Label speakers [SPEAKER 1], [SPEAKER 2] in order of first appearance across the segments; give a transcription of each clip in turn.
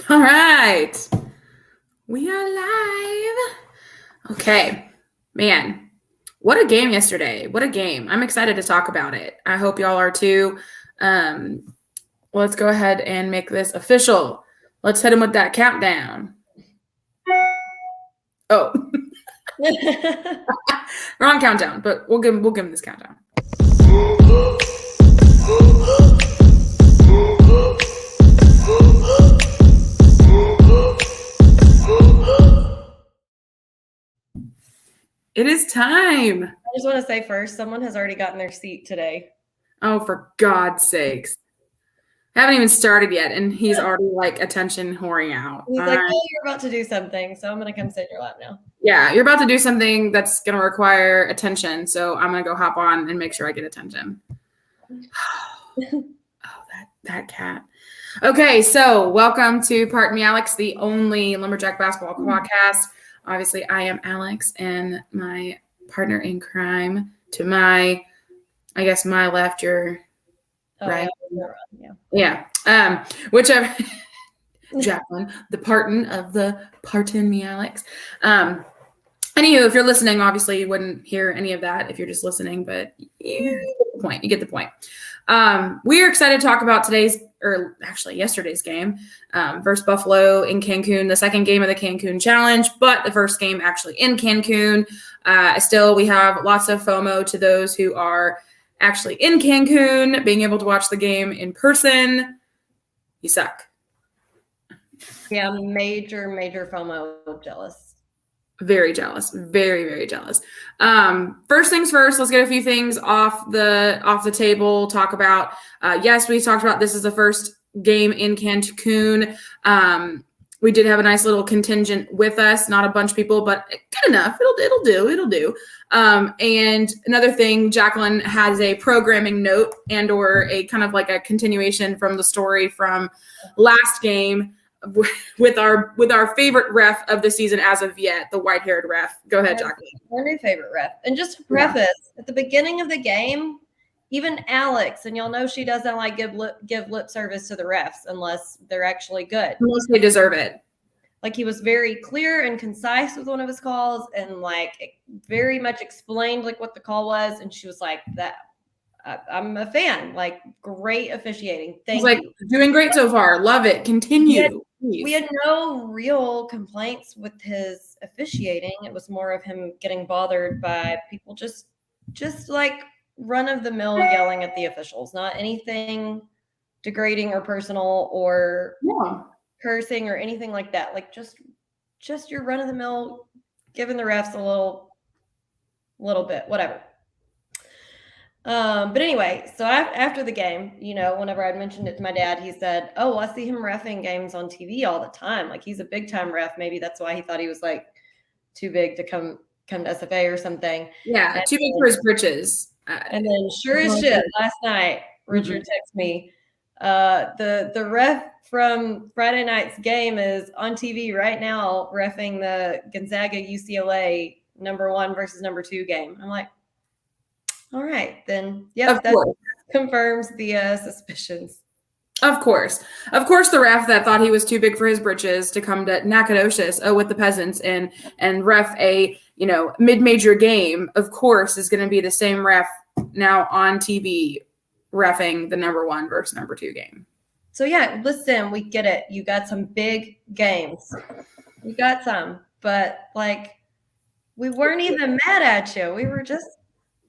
[SPEAKER 1] All right. We are live. Okay. Man, what a game yesterday. What a game. I'm excited to talk about it. I hope y'all are too. Let's go ahead and make this official. Let's hit him with that countdown. Oh. Wrong countdown, but we'll give him this countdown. It is time.
[SPEAKER 2] I just want to say first, someone has already gotten their seat today.
[SPEAKER 1] Oh, for God's sakes. I haven't even started yet, and he's already like attention whoring out.
[SPEAKER 2] He's like, oh, you're about to do something, so I'm going to come sit in your lap now.
[SPEAKER 1] Yeah, you're about to do something that's going to require attention, so I'm going to go hop on and make sure I get attention. Oh, that cat. Okay, so welcome to Pardon Me, Alex, the only Lumberjack basketball podcast. Obviously, I am Alex, and my partner in crime to my left, your right. Yeah. Whichever. Jacqueline, the Pardon Me, Alex. Anywho, if you're listening, obviously you wouldn't hear any of that if you're just listening, but you get the point. We are excited to talk about yesterday's game versus Buffalo in Cancun, the second game of the Cancun Challenge, but the first game actually in Cancun. Still, we have lots of FOMO to those who are actually in Cancun, being able to watch the game in person. You suck.
[SPEAKER 2] Yeah, major FOMO, jealous.
[SPEAKER 1] Very jealous. Very, very jealous. First things first, let's get a few things off the table. Talk about, yes, we talked about this is the first game in Cancun. We did have a nice little contingent with us, not a bunch of people, but good enough. It'll do. And another thing, Jacqueline has a programming note and or a kind of like a continuation from the story from last game with our favorite ref of the season as of yet, the white-haired ref. Go ahead, Jacqueline.
[SPEAKER 2] Our new favorite ref. And just to preface, at the beginning of the game, even Alex, and y'all know she doesn't like give lip service to the refs unless they're actually good.
[SPEAKER 1] Unless they deserve it.
[SPEAKER 2] Like, he was very clear and concise with one of his calls and like very much explained like what the call was. And she was like, that I'm a fan, like great officiating. Thank you.
[SPEAKER 1] Like, doing great so far. Love it. Continue.
[SPEAKER 2] We had no real complaints with his officiating. It was more of him getting bothered by people just like run-of-the-mill yelling at the officials, not anything degrading or personal or cursing or anything like that. Like just your run-of-the-mill, giving the refs a little bit, whatever. But anyway, so after the game, whenever I'd mentioned it to my dad, he said, oh, I see him reffing games on TV all the time. Like, he's a big time ref. Maybe that's why he thought he was like too big to come to SFA or something.
[SPEAKER 1] Yeah, and too big for his britches.
[SPEAKER 2] And then sure as shit, last night, Richard texted me, the ref from Friday night's game is on TV right now reffing the Gonzaga UCLA #1 versus #2 game. I'm like, all right, then. Yep, that confirms the suspicions.
[SPEAKER 1] Of course, the ref that thought he was too big for his britches to come to Nacogdoches with the peasants and ref a mid-major game, of course, is going to be the same ref now on TV reffing the #1 versus #2 game.
[SPEAKER 2] So yeah, listen, we get it. You got some big games. You got some, but like, we weren't even mad at you. We were just.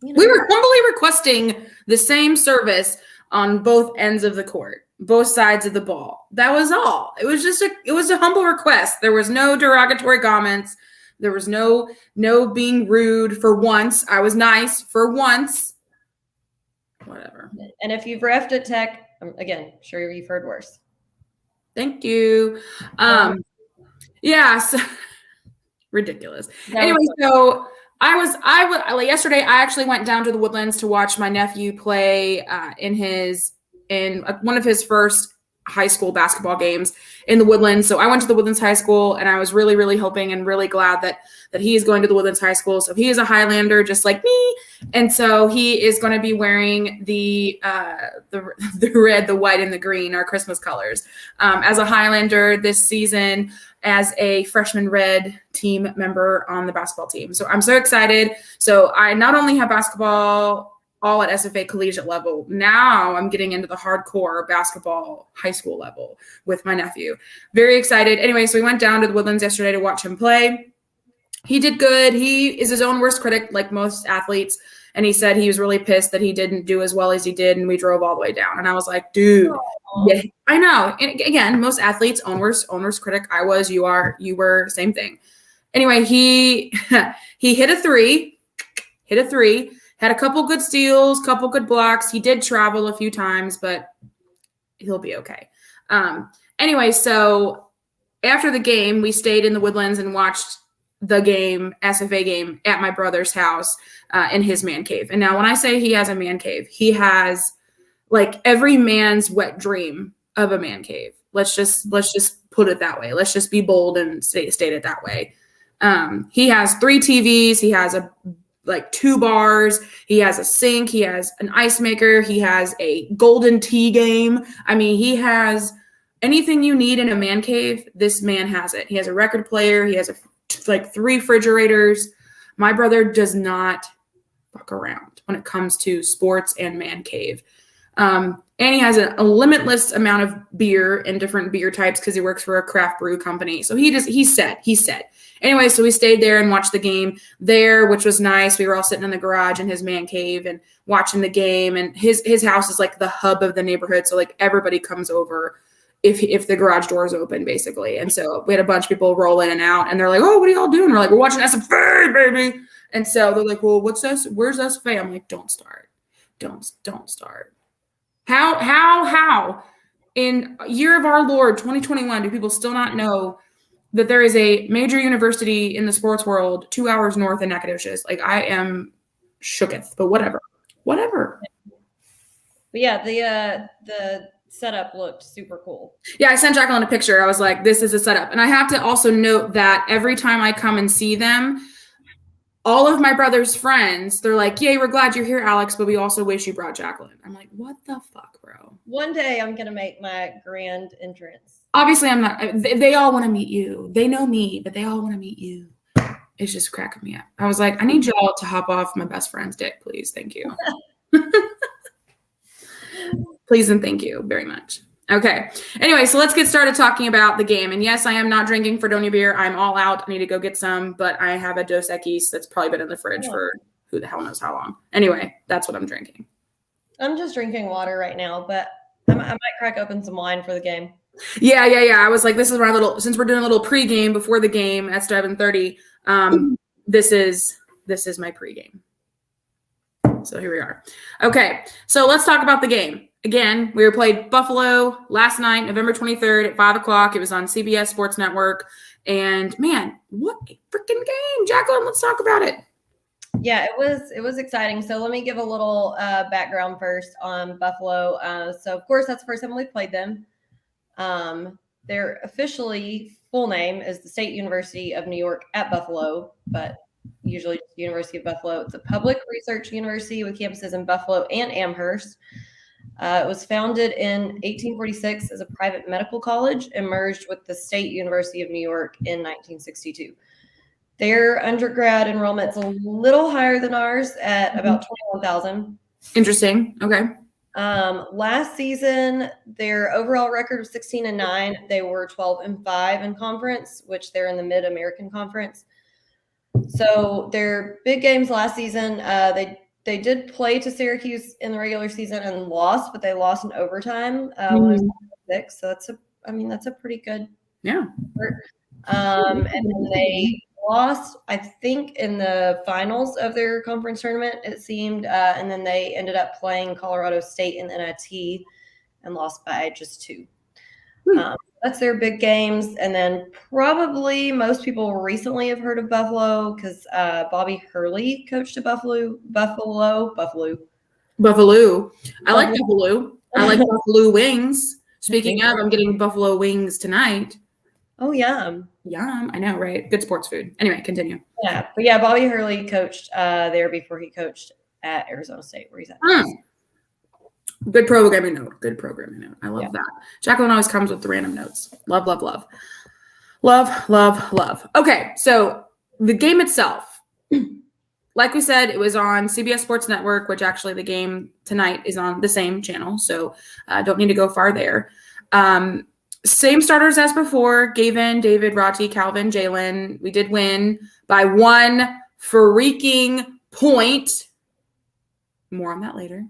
[SPEAKER 2] We were
[SPEAKER 1] humbly requesting the same service on both ends of the court, both sides of the ball. That was all. It was a humble request. There was no derogatory comments. There was no being rude for once. I was nice for once. Whatever.
[SPEAKER 2] And if you've reffed at Tech, again, sure you've heard worse.
[SPEAKER 1] Thank you. So ridiculous. Anyway, so yesterday I actually went down to the Woodlands to watch my nephew play in one of his first high school basketball games in the Woodlands. So I went to the Woodlands High School, and I was really, really hoping and really glad that he is going to the Woodlands High School. So he is a Highlander just like me. And so he is going to be wearing the red, the white, and the green, our Christmas colors, as a Highlander this season as a freshman red team member on the basketball team. So I'm so excited. So I not only have basketball all at SFA collegiate level. Now I'm getting into the hardcore basketball high school level with my nephew. Very excited. Anyway, so we went down to the Woodlands yesterday to watch him play. He did good. He is his own worst critic, like most athletes. And he said he was really pissed that he didn't do as well as he did. And we drove all the way down. And I was like, dude, yeah, I know. And again, most athletes, own worst critic. I was, you were, same thing. Anyway, he hit a three, had a couple good steals, couple good blocks. He did travel a few times, but he'll be okay. Anyway, so after the game, we stayed in the Woodlands and watched the game, SFA game, at my brother's house in his man cave. And now when I say he has a man cave, he has like every man's wet dream of a man cave. Let's just put it that way. Let's just be bold and state it that way. He has 3 TVs. He has like 2 bars. He has a sink. He has an ice maker. He has a golden tea game. I mean, he has anything you need in a man cave. This man has it. He has a record player. He has like 3 refrigerators. My brother does not fuck around when it comes to sports and man cave. And he has a limitless amount of beer and different beer types because he works for a craft brew company. So he's set. Anyway, so we stayed there and watched the game there, which was nice. We were all sitting in the garage in his man cave and watching the game. And his house is like the hub of the neighborhood. So like everybody comes over if the garage door is open, basically. And so we had a bunch of people roll in and out, and they're like, "Oh, what are y'all doing?" We're like, "We're watching SFA, baby." And so they're like, "Well, what's this? Where's SFA?" I'm like, "Don't start. Don't start." How in year of our Lord 2021 do people still not know that there is a major university in the sports world 2 hours north of Nacogdoches? Like, I am shooketh, but whatever.
[SPEAKER 2] But yeah, the setup looked super cool.
[SPEAKER 1] Yeah, I sent Jacqueline a picture. I was like, this is a setup. And I have to also note that every time I come and see them, all of my brother's friends, they're like, "Yay, we're glad you're here, Alex, but we also wish you brought Jacqueline." I'm like, what the fuck, bro?
[SPEAKER 2] One day I'm going to make my grand entrance.
[SPEAKER 1] Obviously, I'm not. They all want to meet you. They know me, but they all want to meet you. It's just cracking me up. I was like, I need y'all to hop off my best friend's dick, please. Thank you. Please and thank you very much. Okay. Anyway, so let's get started talking about the game. And yes, I am not drinking Fredonia beer. I'm all out. I need to go get some, but I have a Dos Equis that's probably been in the fridge for who the hell knows how long. Anyway, that's what I'm drinking.
[SPEAKER 2] I'm just drinking water right now, but I might crack open some wine for the game.
[SPEAKER 1] Yeah. I was like, this is my little, since we're doing a little pregame before the game at 7:30. This is my pregame. So here we are. Okay. So let's talk about the game. Again, we played Buffalo last night, November 23rd at 5:00. It was on CBS Sports Network. And man, what a freaking game. Jacqueline, let's talk about it.
[SPEAKER 2] Yeah, it was exciting. So let me give a little background first on Buffalo. So of course, that's the first time we played them. Their officially full name is the State University of New York at Buffalo, but usually just the University of Buffalo. It's a public research university with campuses in Buffalo and Amherst. It was founded in 1846 as a private medical college and merged with the State University of New York in 1962. Their undergrad enrollment's a little higher than ours at about 21,000.
[SPEAKER 1] Interesting. Okay.
[SPEAKER 2] Last season, their overall record was 16-9. They were 12-5 in conference, which they're in the Mid-American Conference. So their big games last season, they did play to Syracuse in the regular season and lost, but they lost in overtime. So that's a pretty good effort. And then they lost, I think, in the finals of their conference tournament, it seemed. And then they ended up playing Colorado State in the NIT and lost by just 2. That's their big games. And then probably most people recently have heard of Buffalo because Bobby Hurley coached at Buffalo. I like Buffalo. I like Buffalo wings.
[SPEAKER 1] Speaking of, I'm getting buffalo wings tonight.
[SPEAKER 2] Oh, yum.
[SPEAKER 1] Yum. I know, right? Good sports food. Anyway, continue.
[SPEAKER 2] Yeah. But yeah, Bobby Hurley coached there before he coached at Arizona State, where he's at.
[SPEAKER 1] Good programming note. Good programming note. I love that. Jacqueline always comes with the random notes. Love, love, love. Love, love, love. Okay, so the game itself, like we said, it was on CBS Sports Network, which actually the game tonight is on the same channel, so don't need to go far there. Same starters as before: Gavin, David, Rati, Calvin, Jalen. We did win by 1 freaking point. More on that later.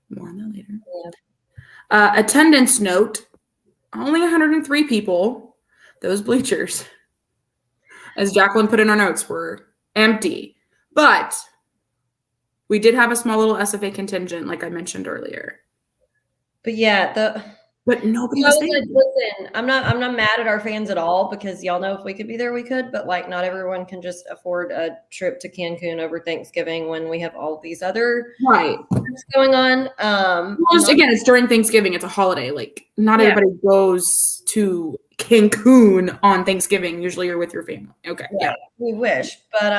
[SPEAKER 1] Yeah. Attendance note: only 103 people. Those bleachers, as Jacqueline put in our notes, were empty. But we did have a small little SFA contingent, like I mentioned earlier.
[SPEAKER 2] But yeah,
[SPEAKER 1] but nobody was there.
[SPEAKER 2] Listen, I'm not mad at our fans at all, because y'all know if we could be there, we could. But like, not everyone can just afford a trip to Cancun over Thanksgiving when we have all these other things going on.
[SPEAKER 1] Again, it's during Thanksgiving. It's a holiday. Like, not everybody goes to Cancun on Thanksgiving. Usually you're with your family. Okay. Yeah.
[SPEAKER 2] We wish. But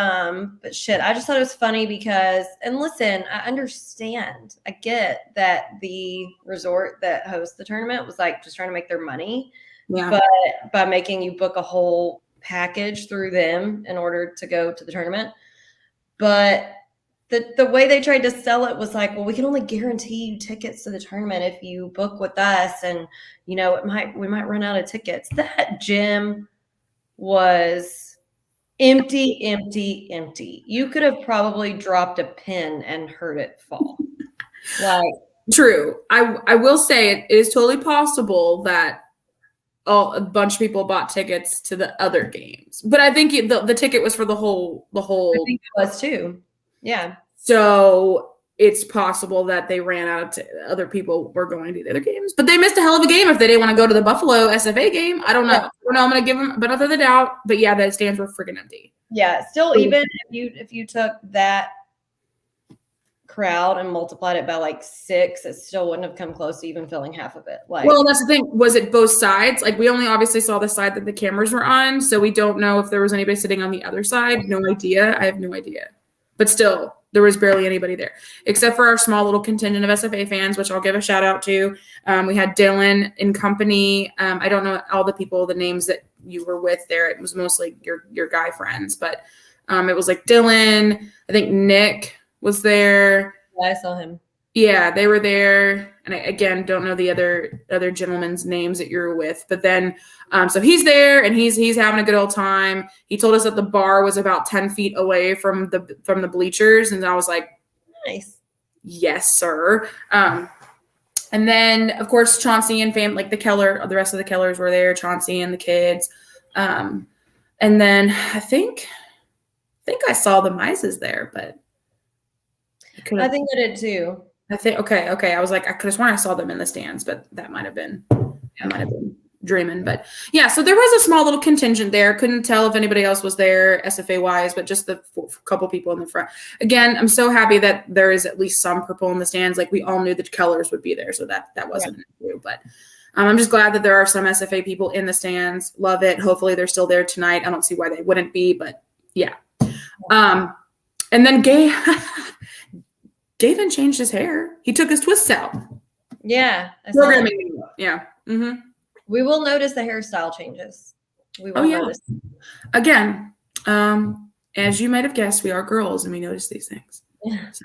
[SPEAKER 2] shit, I just thought it was funny because, and listen, I understand. I get that the resort that hosts the tournament was like just trying to make their money. Yeah. But by making you book a whole package through them in order to go to the tournament. But the way they tried to sell it was like, well, we can only guarantee you tickets to the tournament if you book with us, and we might run out of tickets. That gym was empty. You could have probably dropped a pin and heard it fall. Like,
[SPEAKER 1] true. I will say it is totally possible that a bunch of people bought tickets to the other games, but I think the ticket was for the whole. I
[SPEAKER 2] think it was too. Yeah.
[SPEAKER 1] So it's possible that they ran out of other people were going to the other games, but they missed a hell of a game if they didn't want to go to the Buffalo SFA game. I don't know. I'm going to give them benefit of the doubt, but yeah, the stands were freaking empty.
[SPEAKER 2] Yeah. Still, even if you took that crowd and multiplied it by like 6, it still wouldn't have come close to even filling half of it. Like,
[SPEAKER 1] well, that's the thing. Was it both sides? Like, we only obviously saw the side that the cameras were on, so we don't know if there was anybody sitting on the other side. No idea. I have no idea. But still, there was barely anybody there, except for our small little contingent of SFA fans, which I'll give a shout out to. We had Dylan and company. I don't know all the people, the names that you were with there. It was mostly your guy friends, but it was like Dylan. I think Nick was there.
[SPEAKER 2] Yeah, I saw him.
[SPEAKER 1] Yeah, they were there. And I, again, don't know the other gentlemen's names that you're with. But then, so he's there and he's having a good old time. He told us that the bar was about 10 feet away from the bleachers. And I was like,
[SPEAKER 2] nice.
[SPEAKER 1] Yes, sir. And then, of course, Chauncey and the rest of the Kellers were there, Chauncey and the kids. And then I think I saw the Mises there, but
[SPEAKER 2] I think I did too.
[SPEAKER 1] Okay. I was like, I could have sworn I saw them in the stands, but that might have been dreaming. But yeah, so there was a small little contingent there. Couldn't tell if anybody else was there SFA wise, but just the couple people in the front. Again, I'm so happy that there is at least some purple in the stands. Like, we all knew the Kellers would be there, so that wasn't an issue. But I'm just glad that there are some SFA people in the stands. Love it. Hopefully they're still there tonight. I don't see why they wouldn't be, but yeah. And then Gavin changed his hair. He took his twists out.
[SPEAKER 2] Yeah.
[SPEAKER 1] Yeah. Mm-hmm.
[SPEAKER 2] We will notice the hairstyle changes. We will notice.
[SPEAKER 1] Again, as you might have guessed, we are girls and we notice these things.
[SPEAKER 2] Yeah. So.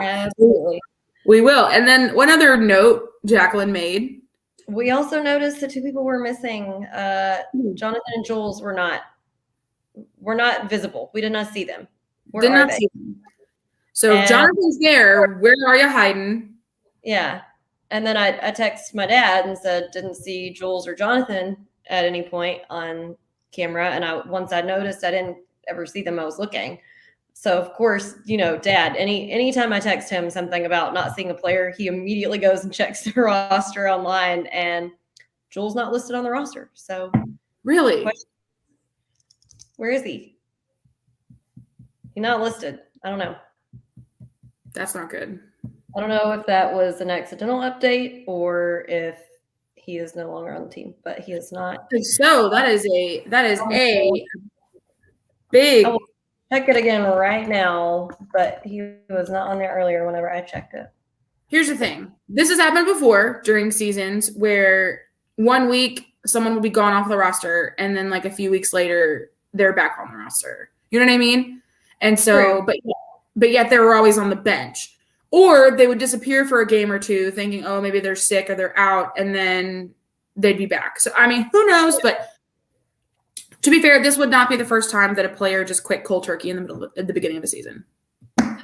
[SPEAKER 2] Absolutely.
[SPEAKER 1] We will. And then one other note Jacqueline made.
[SPEAKER 2] We also noticed the 2 people were missing. Jonathan and Jules were not visible. We did not see them.
[SPEAKER 1] Did not see them. So Jonathan's there. Where are you hiding?
[SPEAKER 2] Yeah. And then I texted my dad and said, didn't see Jules or Jonathan at any point on camera. And once I noticed I didn't ever see them, I was looking. So of course, Dad, anytime I text him something about not seeing a player, he immediately goes and checks the roster online, and Jules not listed on the roster. So
[SPEAKER 1] really,
[SPEAKER 2] where is he? He's not listed. I don't know.
[SPEAKER 1] That's not good.
[SPEAKER 2] I don't know if that was an accidental update or if he is no longer on the team, but he is not.
[SPEAKER 1] So that is a
[SPEAKER 2] I
[SPEAKER 1] big.
[SPEAKER 2] will check it again right now, but he was not on there earlier whenever I checked it.
[SPEAKER 1] Here's the thing. This has happened before during seasons where 1 week someone will be gone off the roster and then like a few weeks later they're back on the roster. You know what I mean? And so, but yet they were always on the bench. Or they would disappear for a game or two thinking, oh, maybe they're sick or they're out, and then they'd be back. So, I mean, who knows? But to be fair, this would not be the first time that a player just quit cold turkey at the beginning of the season.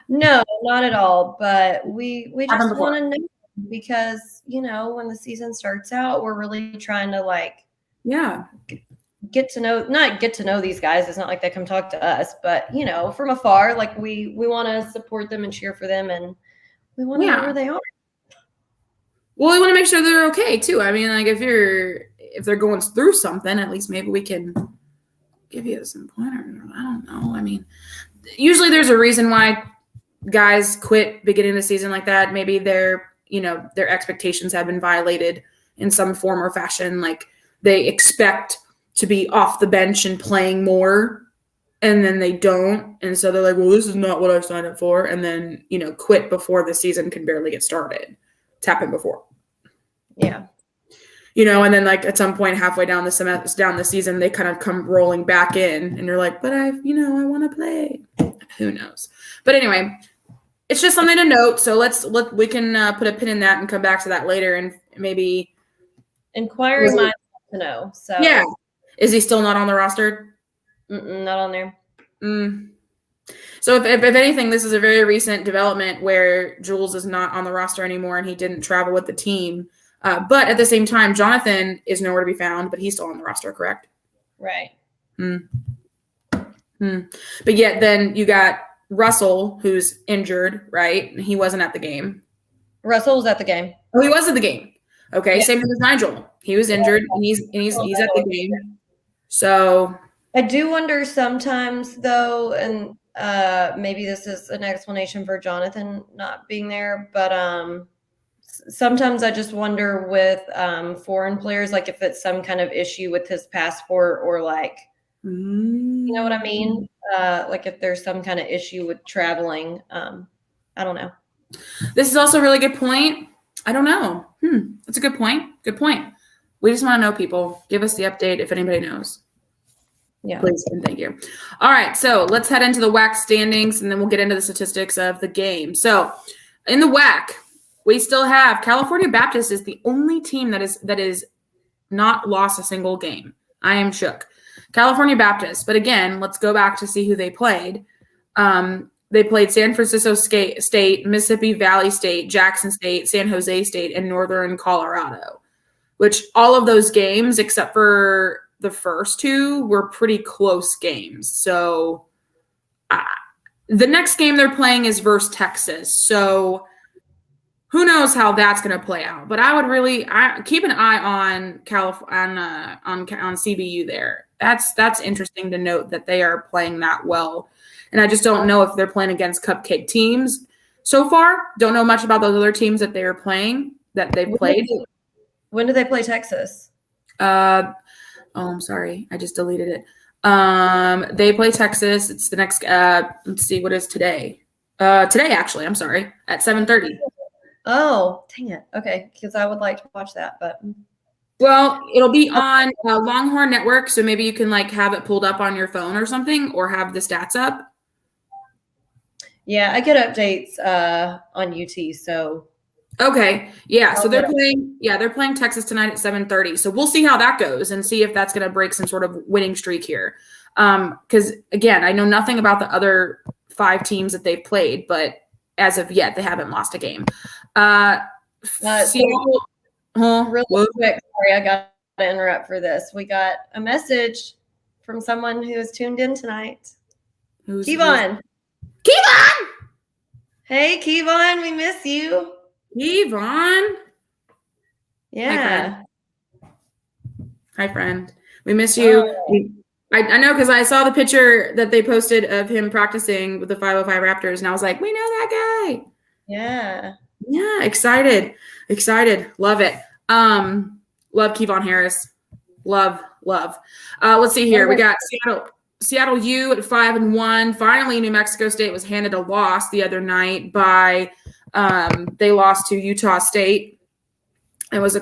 [SPEAKER 2] No, not at all. But we just want to know because, you know, when the season starts out, we're really trying to get to know these guys. It's not like they come talk to us, but you know, from afar, like we want to support them and cheer for them, and we want to know where they are.
[SPEAKER 1] Well, we want to make sure they're okay too. I mean, like if they're going through something, at least maybe we can give you some pointers. I don't know. I mean, usually there's a reason why guys quit beginning of the season like that. Maybe their expectations have been violated in some form or fashion. Like they expect to be off the bench and playing more, and then they don't. And so they're like, well, this is not what I signed up for. And then, quit before the season can barely get started. It's happened before.
[SPEAKER 2] Yeah.
[SPEAKER 1] And then like at some point halfway down the season, they kind of come rolling back in and you're like, but I want to play. Who knows? But anyway, it's just something to note. So we can put a pin in that and come back to that later and maybe
[SPEAKER 2] inquiring minds to know. So
[SPEAKER 1] yeah. Is he still not on the roster?
[SPEAKER 2] Not on there.
[SPEAKER 1] So if anything, this is a very recent development where Jules is not on the roster anymore and he didn't travel with the team. But at the same time, Jonathan is nowhere to be found, but he's still on the roster, correct?
[SPEAKER 2] Right.
[SPEAKER 1] But yet then you got Russell, who's injured, right? He wasn't at the game.
[SPEAKER 2] Russell was at the game.
[SPEAKER 1] Oh, he was at the game. Okay, yeah. Same thing as Nigel. He was injured and he's at the game. So
[SPEAKER 2] I do wonder sometimes though, and maybe this is an explanation for Jonathan not being there, but sometimes I just wonder with foreign players, like if it's some kind of issue with his passport or like, you know what I mean? Like if there's some kind of issue with traveling. I don't know.
[SPEAKER 1] This is also a really good point. I don't know. That's a good point. Good point. We just want to know, people. Give us the update if anybody knows.
[SPEAKER 2] Yeah.
[SPEAKER 1] Please and thank you. All right, so let's head into the WAC standings, and then we'll get into the statistics of the game. So in the WAC, we still have California Baptist is the only team that is not lost a single game. I am shook. California Baptist, but again, let's go back to see who they played. They played San Francisco State, Mississippi Valley State, Jackson State, San Jose State, and Northern Colorado, which all of those games, except for the first two, were pretty close games. So the next game they're playing is versus Texas. So who knows how that's going to play out? But I would really keep an eye on on CBU there. That's interesting to note that they are playing that well. And I just don't know if they're playing against cupcake teams so far. Don't know much about those other teams that they are playing, that they've played.
[SPEAKER 2] When do they play Texas?
[SPEAKER 1] I'm sorry. I just deleted it. They play Texas. It's the next, let's see, what is today? Today, actually, I'm sorry, at 7:30.
[SPEAKER 2] Oh, dang it. Okay, because I would like to watch that, but.
[SPEAKER 1] Well, it'll be on Longhorn Network, so maybe you can like have it pulled up on your phone or something, or have the stats up.
[SPEAKER 2] Yeah, I get updates on UT, so.
[SPEAKER 1] Okay, yeah. So they're playing Texas tonight at 7:30. So we'll see how that goes and see if that's going to break some sort of winning streak here. Because again, I know nothing about the other 5 teams that they've played, but as of yet, they haven't lost a game. Seattle.
[SPEAKER 2] Really quick, sorry, I got to interrupt for this. We got a message from someone who is tuned in tonight. Kevon.
[SPEAKER 1] Kevon!
[SPEAKER 2] Hey, Kevon, we miss you.
[SPEAKER 1] Kevon.
[SPEAKER 2] Yeah.
[SPEAKER 1] Hi, friend. We miss you. I know because I saw the picture that they posted of him practicing with the 505 Raptors, and I was like, we know that guy.
[SPEAKER 2] Yeah.
[SPEAKER 1] Yeah, excited. Love it. Love Kevon Harris. Love. Let's see here. We got Seattle U at 5-1. Finally, New Mexico State was handed a loss the other night by they lost to Utah State. It was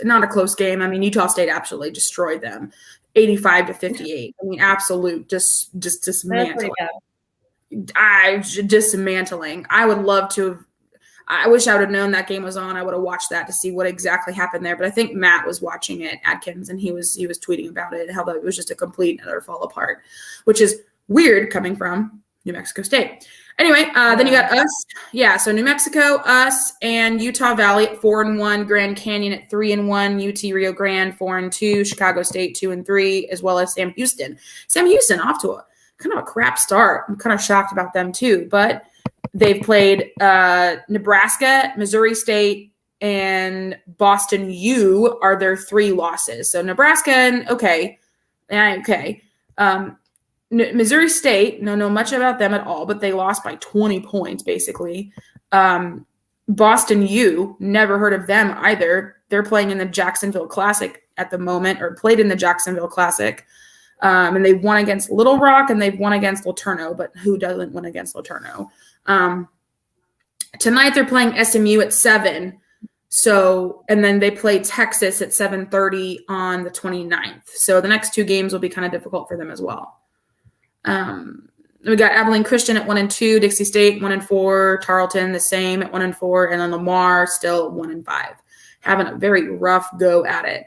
[SPEAKER 1] not a close game. I mean, Utah State absolutely destroyed them, 85-58. I mean, absolute just dismantling. Dismantling. I would love to. I wish I would have known that game was on. I would have watched that to see what exactly happened there. But I think Matt was watching it, Atkins, and he was tweeting about it, how it was just a complete and utter fall apart, which is weird coming from New Mexico State. Anyway, then you got us. Yeah, so New Mexico, us, and Utah Valley at 4-1, Grand Canyon at 3-1, UT Rio Grande 4-2, Chicago State 2-3, as well as Sam Houston. Sam Houston off to a kind of a crap start. I'm kind of shocked about them too, but they've played Nebraska, Missouri State, and Boston U are their 3 losses. So Nebraska and okay. Missouri State, don't know much about them at all, but they lost by 20 points basically. Boston U, never heard of them either. They're playing in the Jacksonville Classic at the moment, or played in the Jacksonville Classic. And they've won against Little Rock and they've won against LeTourneau, but who doesn't win against LeTourneau? Tonight they're playing SMU at 7. So, and then they play Texas at 7:30 on the 29th. So the next 2 games will be kind of difficult for them as well. We got Abilene Christian at 1-2, Dixie State 1-4, Tarleton the same at 1-4, and then Lamar still at 1-5, having a very rough go at it.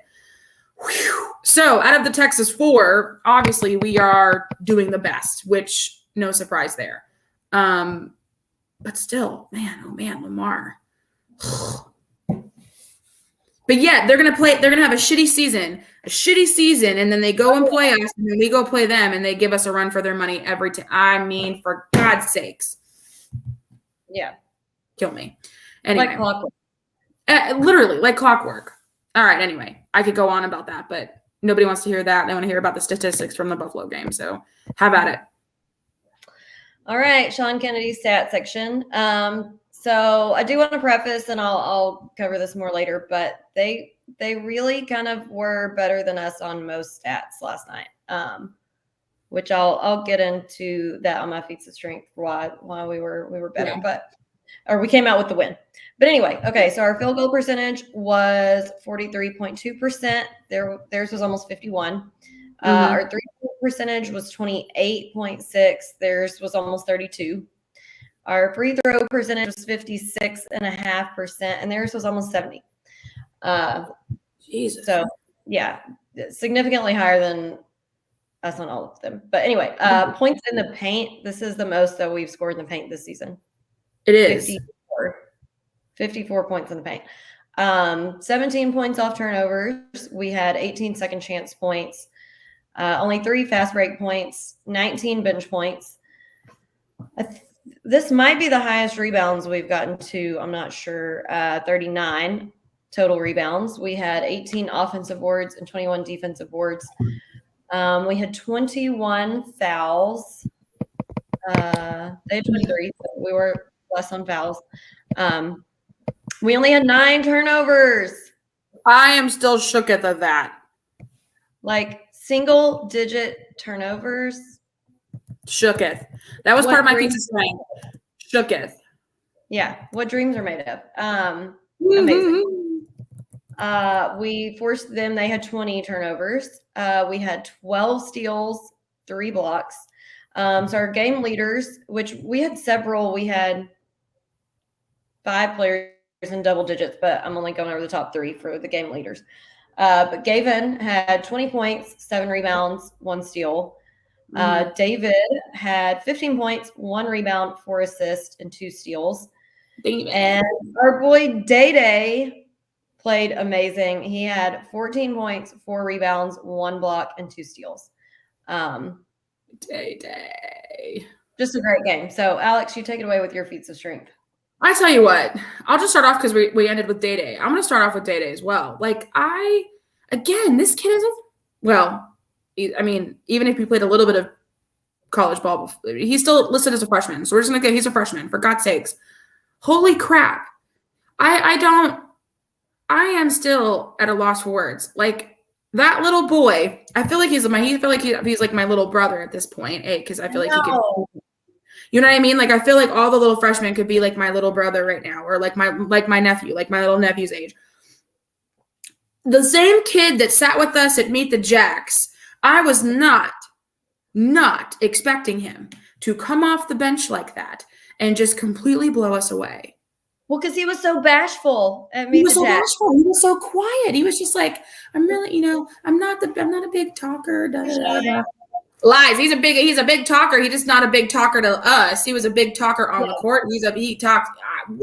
[SPEAKER 1] Whew. So out of the Texas 4, obviously we are doing the best, which no surprise there. But still, man, oh man, Lamar. But yeah, they're gonna have a shitty season, and then they go and play us, and then we go play them, and they give us a run for their money every time. I mean, for God's sakes.
[SPEAKER 2] Yeah.
[SPEAKER 1] Kill me. Anyway.
[SPEAKER 2] Like clockwork.
[SPEAKER 1] Literally, like clockwork. All right, anyway, I could go on about that, but nobody wants to hear that. They want to hear about the statistics from the Buffalo game, so have at it.
[SPEAKER 2] All right, Sean Kennedy's stat section. So I do want to preface, and I'll cover this more later, but they really kind of were better than us on most stats last night, which I'll get into that on my feats of strength why we were better, or we came out with the win. But anyway, okay, so our field goal percentage was 43.2%. Theirs was almost 51. Our 3-point percentage was 28.6. Theirs was almost 32. Our free throw percentage was 56.5%, and theirs was almost 70.
[SPEAKER 1] Jesus.
[SPEAKER 2] So yeah, significantly higher than us on all of them. But anyway, points in the paint. This is the most that we've scored in the paint this season.
[SPEAKER 1] It is
[SPEAKER 2] 54 points in the paint. 17 points off turnovers. We had 18 second chance points. Only 3 fast break points, 19 bench points. This might be the highest rebounds we've gotten to. I'm not sure. 39 total rebounds. We had 18 offensive boards and 21 defensive boards. We had 21 fouls. They had 23, so we were less on fouls. We only had 9 turnovers.
[SPEAKER 1] I am still shooketh of that.
[SPEAKER 2] Like single digit turnovers.
[SPEAKER 1] Shooketh. That was part of my feats of strength. Shooketh.
[SPEAKER 2] Yeah. What dreams are made of. Amazing. We forced them. They had 20 turnovers. We had 12 steals, 3 blocks. So our game leaders, which we had several, we had 5 players in double digits, but I'm only going over the top 3 for the game leaders. But Gavin had 20 points, 7 rebounds, 1 steal. David had 15 points, 1 rebound, 4 assists, and 2 steals. And our boy Day played amazing. He had 14 points, 4 rebounds, 1 block, and 2 steals.
[SPEAKER 1] Day.
[SPEAKER 2] Just a great game. So, Alex, you take it away with your feats of strength.
[SPEAKER 1] I tell you what, I'll just start off because we ended with Day. I'm going to start off with Day as well. Like, this kid is even if he played a little bit of college ball, he's still listed as a freshman. So we're just going to he's a freshman, for God's sakes. Holy crap. I am still at a loss for words. Like that little boy, I feel like he's like my little brother at this point, because I feel like he could, you know what I mean? Like I feel like all the little freshmen could be like my little brother right now, or like my nephew, like my little nephew's age. The same kid that sat with us at Meet the Jacks, I was not expecting him to come off the bench like that and just completely blow us away.
[SPEAKER 2] Well, because he was so bashful at
[SPEAKER 1] He was so bashful. He was so quiet. He was just like, I'm really, I'm not a big talker. Da, da, da. Lies. He's a big talker. He's just not a big talker to us. He was a big talker on the court. He talks.
[SPEAKER 2] And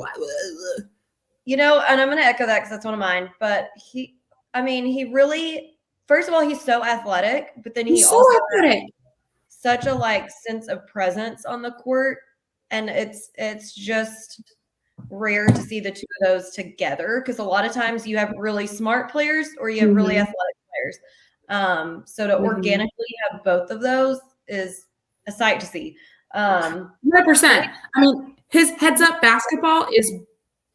[SPEAKER 2] I'm going to echo that because that's one of mine. But he really, first of all, he's so athletic, but then he's also athletic. Such a sense of presence on the court, and it's just rare to see the two of those together, because a lot of times you have really smart players or you have really athletic players. So to organically have both of those is a sight to see.
[SPEAKER 1] 100%. I mean, his heads up basketball is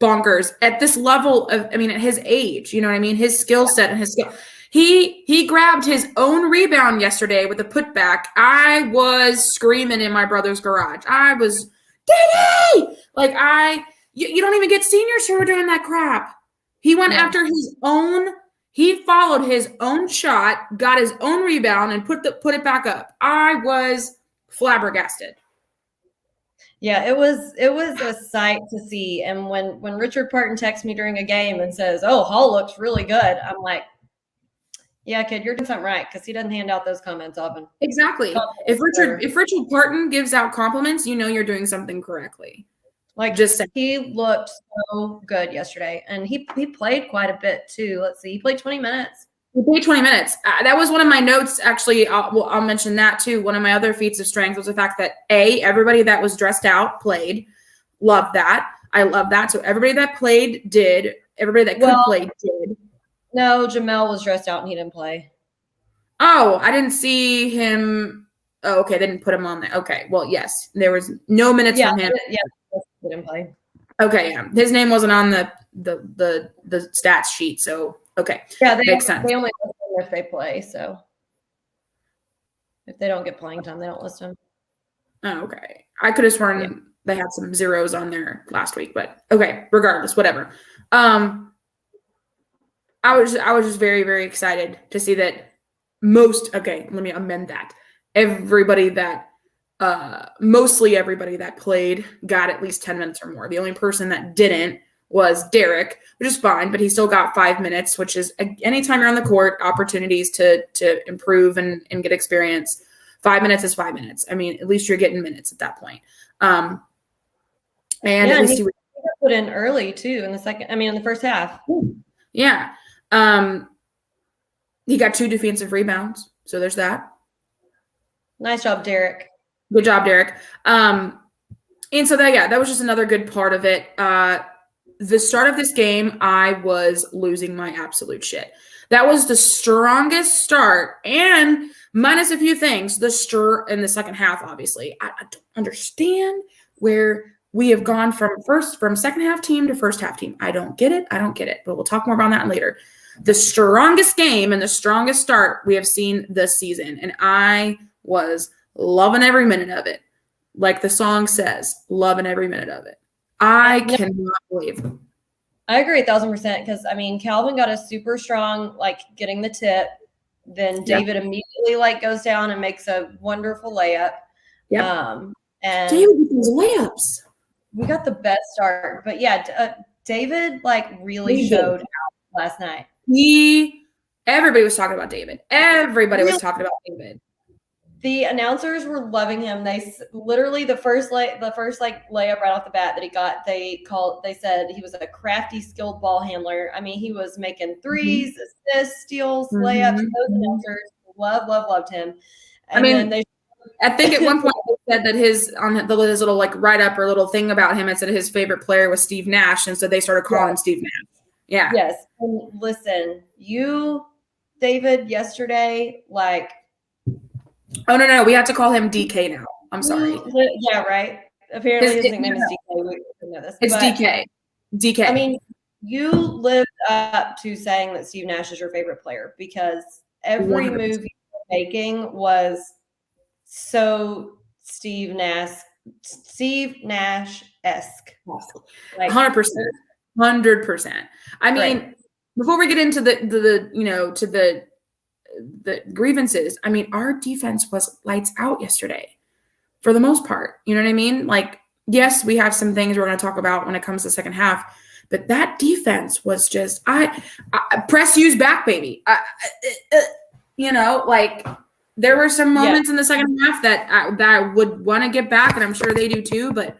[SPEAKER 1] bonkers at this level of, at his age, you know what I mean? His skill set and his skill. He grabbed his own rebound yesterday with a putback. I was screaming in my brother's garage. I was, Daddy! You don't even get seniors who are doing that crap. He went after his own, he followed his own shot, got his own rebound, and put it back up. I was flabbergasted.
[SPEAKER 2] Yeah, it was a sight to see. And when Richard Parton texts me during a game and says, "Oh, Hall looks really good," I'm like, "Yeah, kid, you're doing something right," because he doesn't hand out those comments often.
[SPEAKER 1] Exactly. If Richard Parton gives out compliments, you're doing something correctly.
[SPEAKER 2] He looked so good yesterday, and he played quite a bit too. Let's see, he played 20 minutes.
[SPEAKER 1] He played 20 minutes. That was one of my notes, actually. I'll mention that too. One of my other feats of strength was the fact that everybody that was dressed out played. Love that. I love that. So everybody that played did. Everybody that could play did.
[SPEAKER 2] No, Jamel was dressed out and he didn't play.
[SPEAKER 1] Oh, I didn't see him. Oh, okay. They didn't put him on there. Okay. Well, yes, there was no minutes from him.
[SPEAKER 2] Yeah, he didn't play.
[SPEAKER 1] Okay, yeah. His name wasn't on the stats sheet, so okay.
[SPEAKER 2] Yeah,
[SPEAKER 1] makes sense.
[SPEAKER 2] They only list them if they play, so if they don't get playing time, they don't list them.
[SPEAKER 1] Oh, okay. I could have sworn they had some zeros on there last week, but okay, regardless, whatever. I was just very, very excited to see that let me amend that. Mostly everybody that played got at least 10 minutes or more. The only person that didn't was Derek, which is fine, but he still got 5 minutes, which is anytime you're on the court, opportunities to improve and get experience. 5 minutes is 5 minutes. At least you're getting minutes at that point. At least
[SPEAKER 2] he put in early too in the first half.
[SPEAKER 1] Yeah. He got 2 defensive rebounds, so there's that.
[SPEAKER 2] Nice job, Derek.
[SPEAKER 1] Good job, Derek. And so that was just another good part of it. The start of this game, I was losing my absolute shit. That was the strongest start, and minus a few things, in the second half, obviously. I don't understand where we have gone from second half team to first half team. I don't get it, but we'll talk more about that later. The strongest game and the strongest start we have seen this season, and I was loving every minute of it. Like the song says, loving every minute of it. I cannot believe.
[SPEAKER 2] I agree 1,000% because, Calvin got a super strong, getting the tip. Then David immediately, goes down and makes a wonderful layup.
[SPEAKER 1] Yep.
[SPEAKER 2] And
[SPEAKER 1] David with those layups.
[SPEAKER 2] We got the best start. But, David, really showed out last night.
[SPEAKER 1] Everybody was talking about David. Everybody was talking about David.
[SPEAKER 2] The announcers were loving him. They literally the first layup right off the bat that he got, they said he was a crafty, skilled ball handler. He was making threes, assists, steals, layups. Those announcers loved him. And
[SPEAKER 1] I think at one point they said that his little write up or little thing about him, it said his favorite player was Steve Nash, and so they started calling him Steve Nash. Yeah.
[SPEAKER 2] Yes. And listen, David, yesterday,
[SPEAKER 1] Oh, no. We have to call him DK now. I'm sorry.
[SPEAKER 2] Yeah, right. Apparently his nickname is DK. We know this.
[SPEAKER 1] It's DK. DK.
[SPEAKER 2] You lived up to saying that Steve Nash is your favorite player because every
[SPEAKER 1] 100%.
[SPEAKER 2] move you were making was so Steve Nash-esque. Like
[SPEAKER 1] 100%. 100%. I mean,
[SPEAKER 2] right.
[SPEAKER 1] before we get into the to the grievances, I mean, our defense was lights out yesterday for the most part. You know what I mean? Like, yes, we have some things we're going to talk about when it comes to the second half, but that defense was just I press use back, baby. Like there were some moments in the second half that I would want to get back, and I'm sure they do too. But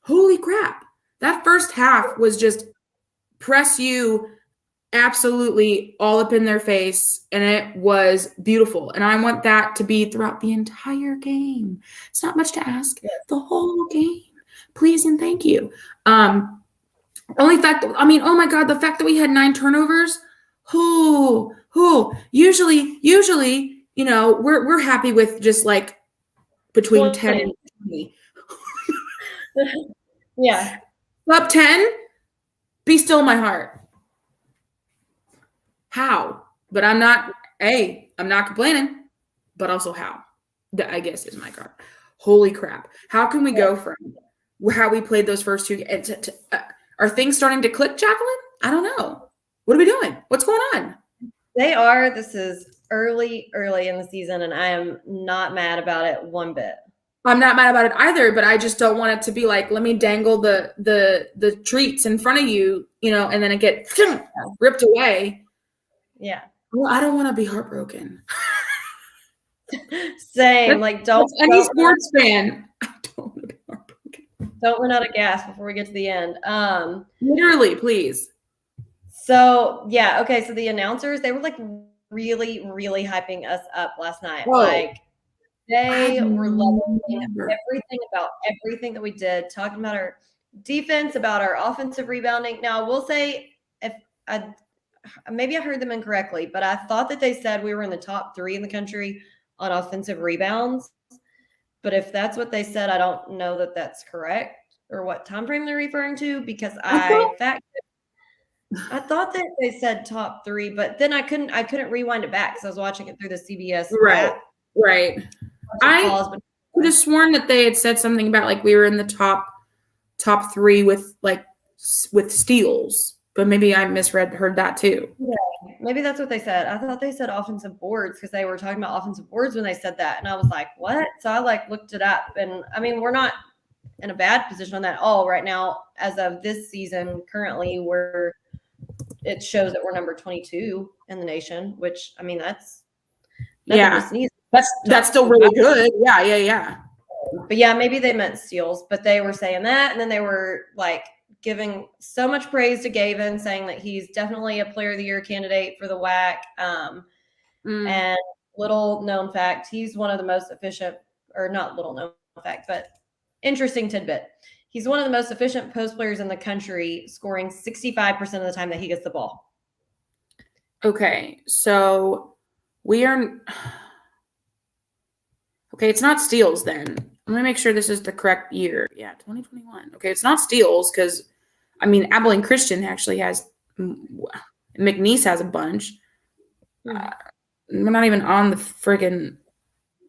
[SPEAKER 1] holy crap, that first half was just press you absolutely all up in their face, and it was beautiful. And I want that to be throughout the entire game. It's not much to ask. The whole game, please and thank you. Only fact, I mean, oh my God, the fact that we had 9 turnovers. Who usually, we're happy with just like between 10 and 20.
[SPEAKER 2] Yeah.
[SPEAKER 1] Up 10, be still my heart. How? But I'm not complaining, but also how? That I guess is my card. Holy crap. How can we go from how we played those first 2 are things starting to click, Jacqueline? I don't know. What are we doing? What's going on?
[SPEAKER 2] They are. This is early in the season, and I am not mad about it one bit.
[SPEAKER 1] I'm not mad about it either, but I just don't want it to be like, let me dangle the treats in front of you, and then it get ripped away.
[SPEAKER 2] Yeah.
[SPEAKER 1] Well, I don't want to be heartbroken.
[SPEAKER 2] Same. Like,
[SPEAKER 1] any sports fan. I don't want to be heartbroken.
[SPEAKER 2] Don't run out of gas before we get to the end.
[SPEAKER 1] Literally, please.
[SPEAKER 2] So yeah, okay. So the announcers, they were like really, really hyping us up last night.
[SPEAKER 1] Whoa.
[SPEAKER 2] Like they were loving everything about everything that we did, talking about our defense, about our offensive rebounding. Now, I will say, if maybe I heard them incorrectly, but I thought that they said we were in the top 3 in the country on offensive rebounds. But if that's what they said, I don't know that that's correct or what time frame they're referring to, because I thought that they said top 3, but then I couldn't rewind it back because I was watching it through the CBS app.
[SPEAKER 1] Right. I could have sworn that they had said something about like we were in the top 3 with steals, but maybe I heard that too.
[SPEAKER 2] Yeah, maybe that's what they said. I thought they said offensive boards because they were talking about offensive boards when they said that, and I was like, what? So I looked it up, and I mean, we're not in a bad position on that at all right now. As of this season, currently it shows that we're number 22 in the nation, which I mean that's nothing to sneeze.
[SPEAKER 1] That's still really good. Yeah.
[SPEAKER 2] But yeah, maybe they meant steals, but they were saying that, and then they were like giving so much praise to Gavin, saying that he's definitely a Player of the Year candidate for the WAC. And little known fact, he's one of the most efficient, or not little known fact, but interesting tidbit. He's one of the most efficient post players in the country, scoring 65% of the time that he gets the ball.
[SPEAKER 1] Okay, so we are. Okay, it's not steals then. Let me make sure this is the correct year. Yeah, 2021. Okay, it's not steals because, I mean, Abilene Christian actually has, McNeese has a bunch. We're not even on the friggin'.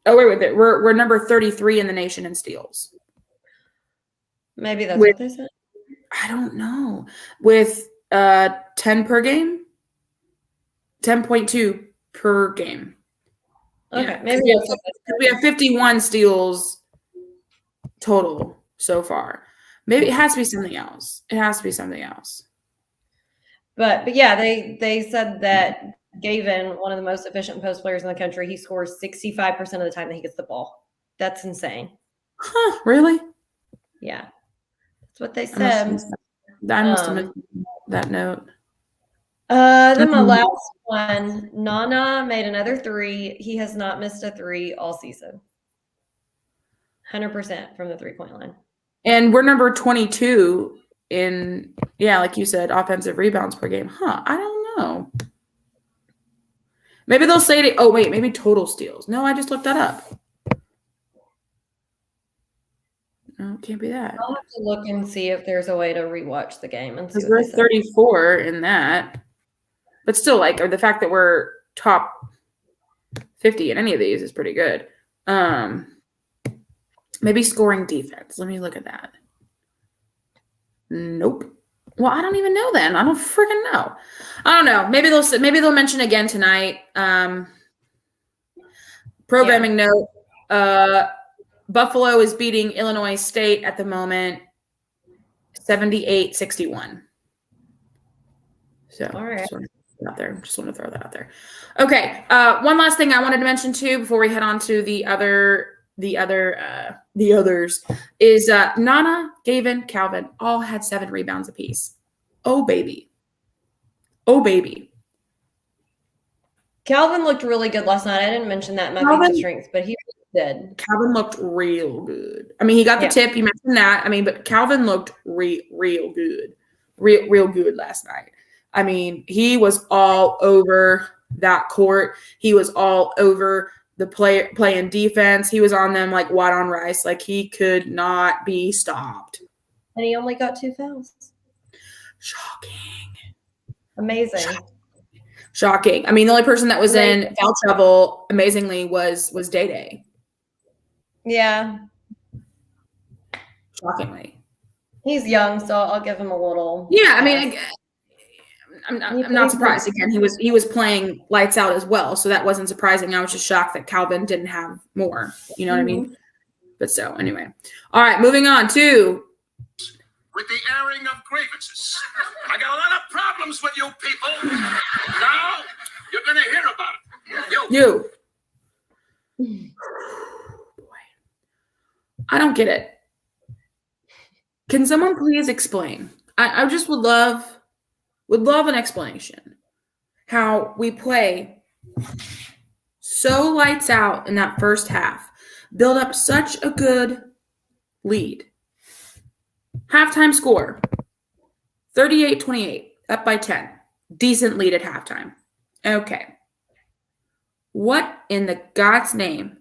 [SPEAKER 1] Oh, wait. We're number 33 in the nation in steals.
[SPEAKER 2] Maybe that's what they said.
[SPEAKER 1] I don't know. With 10 per game, 10.2 per game.
[SPEAKER 2] Okay,
[SPEAKER 1] yeah.
[SPEAKER 2] Maybe
[SPEAKER 1] we have 51 steals total so far. Maybe it has to be something else.
[SPEAKER 2] But yeah, they said that Gavin, one of the most efficient post players in the country, he scores 65% of the time that he gets the ball. That's insane.
[SPEAKER 1] Huh? Really?
[SPEAKER 2] Yeah, that's what they said.
[SPEAKER 1] I must have missed that note.
[SPEAKER 2] Then my last one, Nana made another 3. He has not missed a 3 all season. 100% from the 3-point line.
[SPEAKER 1] And we're number 22 in, like you said, offensive rebounds per game. Huh? I don't know. Maybe they'll say maybe total steals. No, I just looked that up. No, No, it can't be that.
[SPEAKER 2] I'll have to look and see if there's a way to rewatch the game and see
[SPEAKER 1] Because
[SPEAKER 2] what
[SPEAKER 1] we're
[SPEAKER 2] they said.
[SPEAKER 1] 34 in that. But still, like, or the fact that we're top 50 in any of these is pretty good. Maybe scoring defense. Let me look at that. Nope. Well, I don't even know then. I don't freaking know. I don't know. Maybe they'll mention again tonight. Programming note. Buffalo is beating Illinois State at the moment 78-61. So
[SPEAKER 2] all right.
[SPEAKER 1] just want to throw that out there. Okay. One last thing I wanted to mention too before we head on to the others is Nana, Gavin, Calvin all had 7 rebounds apiece. Oh baby.
[SPEAKER 2] Calvin looked really good last night. I didn't mention that in my weakest strengths, but he did.
[SPEAKER 1] Calvin looked real good. I mean, he got the tip. You mentioned that. I mean, but Calvin looked real good. Real good last night. I mean, he was all over that court. He was all over the playing defense. He was on them like white on rice. Like he could not be stopped.
[SPEAKER 2] And he only got 2 fouls.
[SPEAKER 1] Shocking.
[SPEAKER 2] Amazing.
[SPEAKER 1] Shocking. I mean, the only person that was in foul trouble, amazingly, was Day Day.
[SPEAKER 2] Yeah.
[SPEAKER 1] Shockingly.
[SPEAKER 2] He's young, so I'll give him a little.
[SPEAKER 1] Yeah, I mean, I'm not surprised. Again, he was playing lights out as well, so that wasn't surprising. I was just shocked that Calvin didn't have more. You know what I mean? But so anyway, all right, moving on to
[SPEAKER 3] with the airing of grievances. I got a lot of problems with you people. Now you're gonna hear about it.
[SPEAKER 1] You. Boy, I don't get it. Can someone please explain? I just would love an explanation. How we play so lights out in that first half, build up such a good lead. Halftime score, 38-28, up by 10. Decent lead at halftime. Okay. What in the God's name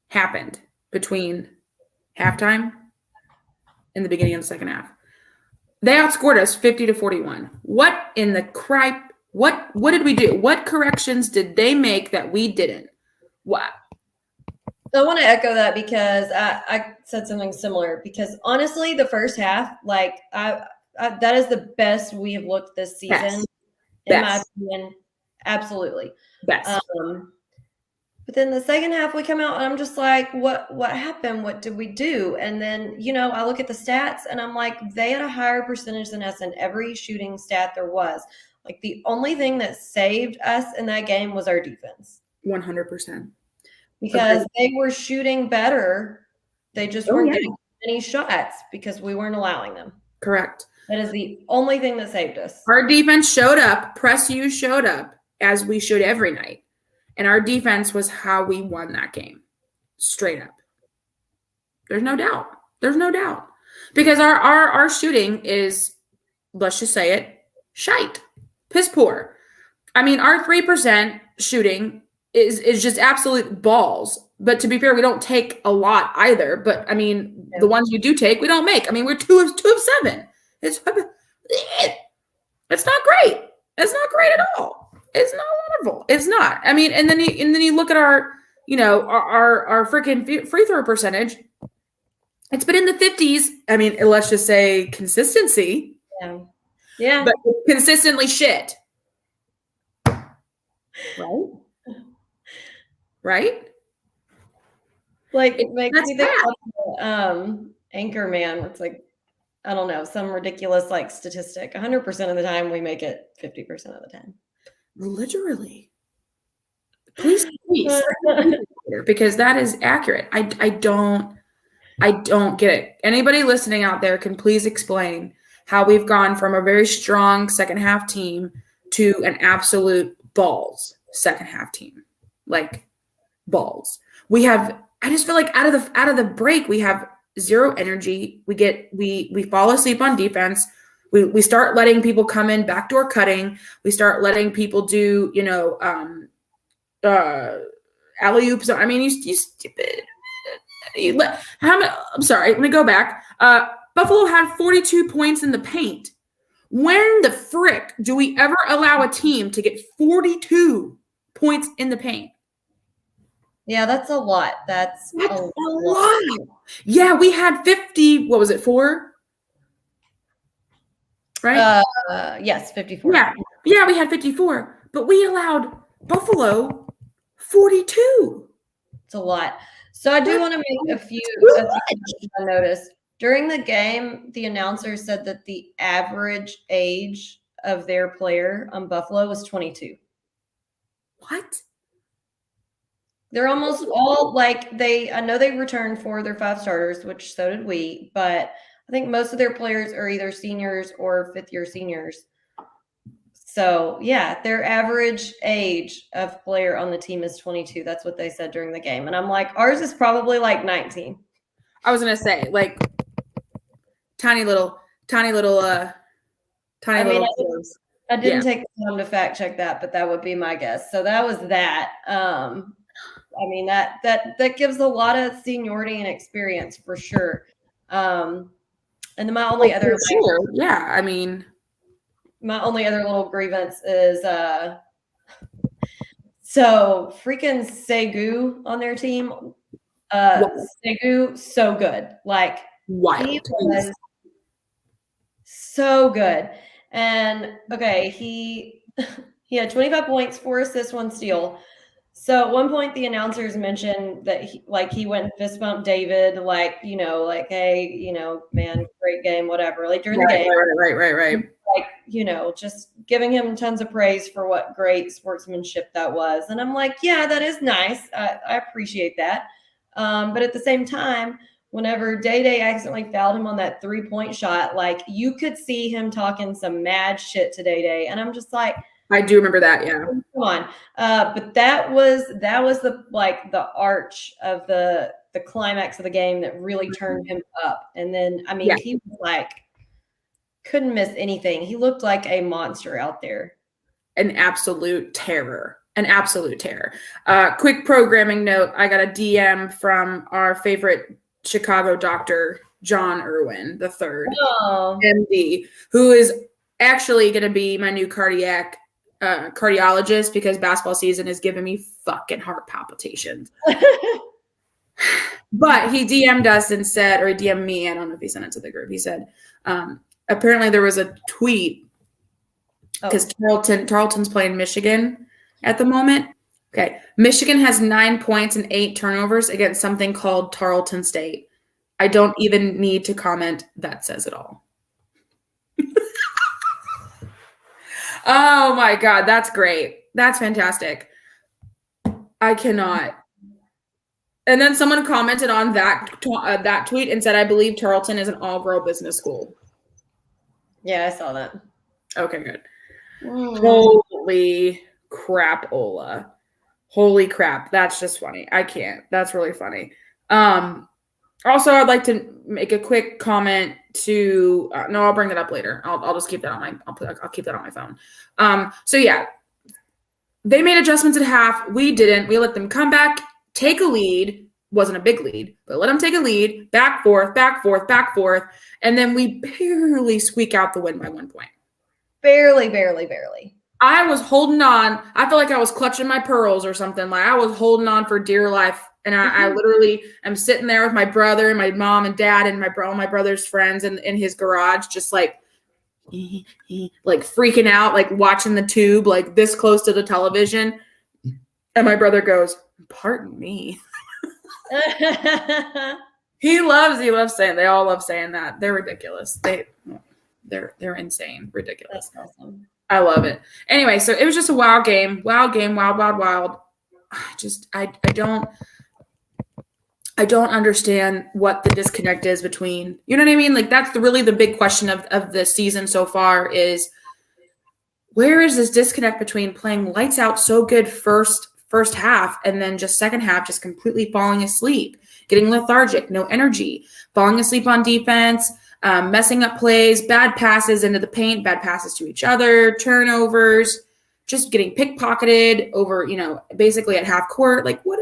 [SPEAKER 1] happened between halftime and the beginning of the second half? They outscored us 50-41. What in the cripe? What did we do? What corrections did they make that we didn't? What?
[SPEAKER 2] I want to echo that because I said something similar. Because honestly, the first half, like that is the best we have looked this season, in my opinion. Absolutely,
[SPEAKER 1] best.
[SPEAKER 2] But then the second half, we come out and I'm just like, what happened? What did we do? And then, I look at the stats and I'm like, they had a higher percentage than us in every shooting stat there was. Like the only thing that saved us in that game was our defense.
[SPEAKER 1] 100%.
[SPEAKER 2] Because they were shooting better. They just weren't getting any shots because we weren't allowing them.
[SPEAKER 1] Correct.
[SPEAKER 2] That is the only thing that saved us.
[SPEAKER 1] Our defense showed up. Press U showed up as we should every night. And our defense was how we won that game. Straight up. There's no doubt. Because our shooting is, let's just say it, shite. Piss poor. I mean, our 3% shooting is just absolute balls. But to be fair, we don't take a lot either. But, I mean, the ones we do take, we don't make. I mean, we're 2 of 7. It's not great. It's not great at all. It's not wonderful. It's not. I mean, and then you look at our freaking free throw percentage. It's been in the 50s. I mean, let's just say consistency.
[SPEAKER 2] Yeah.
[SPEAKER 1] But consistently shit. Right?
[SPEAKER 2] Like it makes me think of Anchor Man. It's like, I don't know, some ridiculous like statistic. 100% of the time we make it 50% of the time.
[SPEAKER 1] Literally. Please. Because that is accurate. I don't get it. Anybody listening out there can please explain how we've gone from a very strong second half team to an absolute balls second half team. Like balls. I just feel like out of the break, we have zero energy. We fall asleep on defense. We start letting people come in backdoor cutting. We start letting people do, alley oops. I mean, you stupid. I'm sorry. Let me go back. Buffalo had 42 points in the paint. When the frick do we ever allow a team to get 42 points in the paint?
[SPEAKER 2] Yeah, that's a lot. That's
[SPEAKER 1] That's
[SPEAKER 2] a
[SPEAKER 1] a
[SPEAKER 2] lot.
[SPEAKER 1] lot. Yeah, we had 50. What was it, 4? Right?
[SPEAKER 2] Yes, 54.
[SPEAKER 1] Yeah, we had 54. But we allowed Buffalo 42.
[SPEAKER 2] It's a lot. So I do want to make a few things I noticed. During the game, the announcer said that the average age of their player on Buffalo was 22.
[SPEAKER 1] What?
[SPEAKER 2] They're almost all like I know they returned 4 of their 5 starters, which so did we, but I think most of their players are either seniors or fifth-year seniors. So, yeah, their average age of player on the team is 22. That's what they said during the game. And I'm like, ours is probably like 19.
[SPEAKER 1] I was going to say, like, tiny little.
[SPEAKER 2] I didn't
[SPEAKER 1] Yeah.
[SPEAKER 2] take the time to fact check that, but that would be my guess. So that was that. I mean, that gives a lot of seniority and experience for sure. And then my only other
[SPEAKER 1] Yeah, I mean,
[SPEAKER 2] my only other little grievance is so freaking Segu on their team. Segu, so good. Like
[SPEAKER 1] wild.
[SPEAKER 2] he was so good. And okay, he had 25 points, 4 assists, 1 steal. So at one point the announcers mentioned that he went and fist bumped David, like, hey, man, great game, whatever. Like during the game.
[SPEAKER 1] Right.
[SPEAKER 2] Like, just giving him tons of praise for what great sportsmanship that was. And I'm like, yeah, that is nice. I appreciate that. But at the same time, whenever Day accidentally fouled him on that 3-point shot, like you could see him talking some mad shit to Day. And I'm just like,
[SPEAKER 1] I do remember that, yeah.
[SPEAKER 2] Come on. But that was the arch of the climax of the game that really turned him up. And then he was like couldn't miss anything. He looked like a monster out there.
[SPEAKER 1] An absolute terror. Quick programming note. I got a DM from our favorite Chicago doctor, John Irwin III, MD, who is actually going to be my new cardiologist because basketball season is giving me fucking heart palpitations. But he DM'd us and said, or he DM'd me, I don't know if he sent it to the group. He said, apparently there was a tweet because Tarleton's playing Michigan at the moment. Okay. Michigan has 9 points and 8 turnovers against something called Tarleton State. I don't even need to comment. That says it all. Oh my God. That's great. That's fantastic. I cannot. And then someone commented on that tweet and said, I believe Tarleton is an all-girl business school.
[SPEAKER 2] Yeah, I saw that.
[SPEAKER 1] Okay, good. Holy crap, Ola. Holy crap. That's just funny. I can't. That's really funny. Also, I'd like to make a quick comment to no, I'll bring that up later. I'll just keep that on I'll keep that on my phone. So yeah, they made adjustments at half. We didn't. We let them come back, take a lead. Wasn't a big lead, but let them take a lead, back, forth. And then we barely squeak out the win by 1 point.
[SPEAKER 2] Barely.
[SPEAKER 1] I was holding on. I felt like I was clutching my pearls or something. Like I was holding on for dear life. And I literally am sitting there with my brother and my mom and dad and all my brother's friends in his garage, just like freaking out, like watching the tube, like this close to the television. And my brother goes, pardon me. He loves saying, they all love saying that. They're ridiculous. They're insane. Ridiculous.
[SPEAKER 2] That's awesome.
[SPEAKER 1] I love it. Anyway, so it was just a wild game. Wild. I don't understand what the disconnect is between, you know what I mean? Like that's really the big question of the season so far is where is this disconnect between playing lights out so good first half and then just second half just completely falling asleep, getting lethargic, no energy, falling asleep on defense, messing up plays, bad passes into the paint, bad passes to each other, turnovers, just getting pickpocketed over, basically at half court. Like what?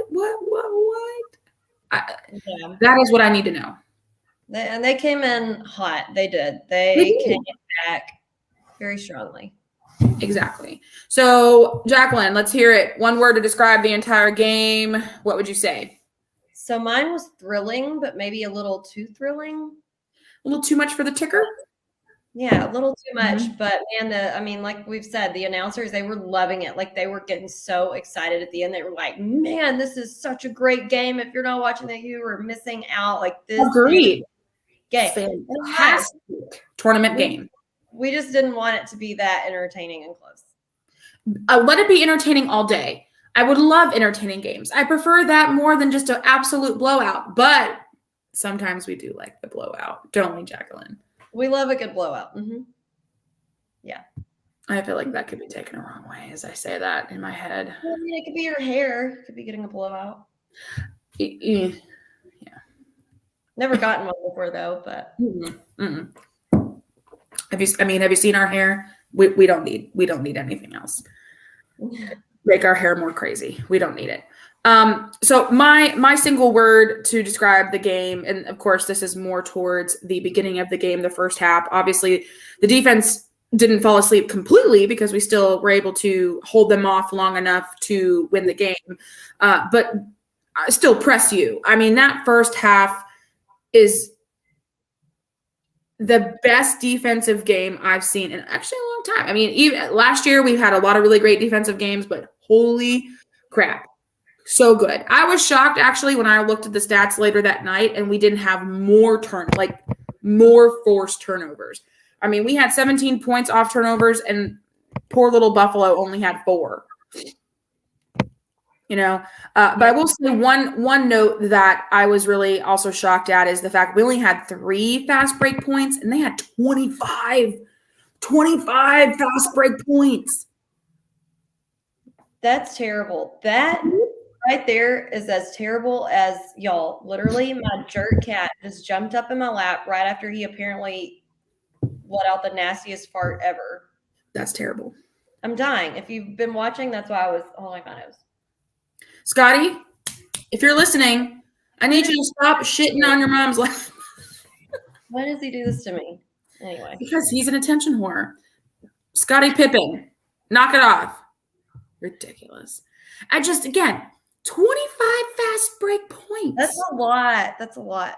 [SPEAKER 2] Yeah.
[SPEAKER 1] That is what I need to know.
[SPEAKER 2] They came in hot. They did. They came back very strongly.
[SPEAKER 1] Exactly. So, Jacqueline, let's hear it. One word to describe the entire game. What would you say?
[SPEAKER 2] So mine was thrilling, but maybe a little too thrilling.
[SPEAKER 1] A little too much for the ticker?
[SPEAKER 2] Yeah, a little too much. But man, like we've said, the announcers, they were loving it. Like they were getting so excited at the end. They were like, man, this is such a great game. If you're not watching that, you are missing out. Like this
[SPEAKER 1] Agreed.
[SPEAKER 2] game.
[SPEAKER 1] Fantastic tournament game.
[SPEAKER 2] We just didn't want it to be that entertaining and close.
[SPEAKER 1] Let it be entertaining all day. I would love entertaining games. I prefer that more than just an absolute blowout. But sometimes we do like the blowout, don't we, Jacqueline?
[SPEAKER 2] We love a good blowout. Mm-hmm. Yeah.
[SPEAKER 1] I feel like that could be taken the wrong way as I say that in my head.
[SPEAKER 2] Well, I mean, it could be your hair. It could be getting a blowout.
[SPEAKER 1] Yeah.
[SPEAKER 2] Never gotten one before though, but.
[SPEAKER 1] Have you seen our hair? We don't need anything else. Make our hair more crazy. We don't need it. So my single word to describe the game, and of course this is more towards the beginning of the game, the first half. Obviously, the defense didn't fall asleep completely because we still were able to hold them off long enough to win the game. But I still press you. I mean, that first half is the best defensive game I've seen in actually a long time. I mean, even last year we've had a lot of really great defensive games, but holy crap. So good. I was shocked actually when I looked at the stats later that night and we didn't have more forced turnovers. I mean, we had 17 points off turnovers and poor little Buffalo only had 4. But I will say one note that I was really also shocked at is the fact we only had 3 fast break points and they had 25 fast break points.
[SPEAKER 2] That's terrible. That right there is as terrible as y'all. Literally, my jerk cat just jumped up in my lap right after he apparently let out the nastiest fart ever.
[SPEAKER 1] That's terrible.
[SPEAKER 2] I'm dying. If you've been watching, that's why I was holding my nose.
[SPEAKER 1] Scotty, if you're listening, I need you to stop shitting on your mom's lap.
[SPEAKER 2] Why does he do this to me? Anyway.
[SPEAKER 1] Because he's an attention whore. Scotty Pippen, knock it off. Ridiculous. Again, 25 fast break points.
[SPEAKER 2] That's a lot.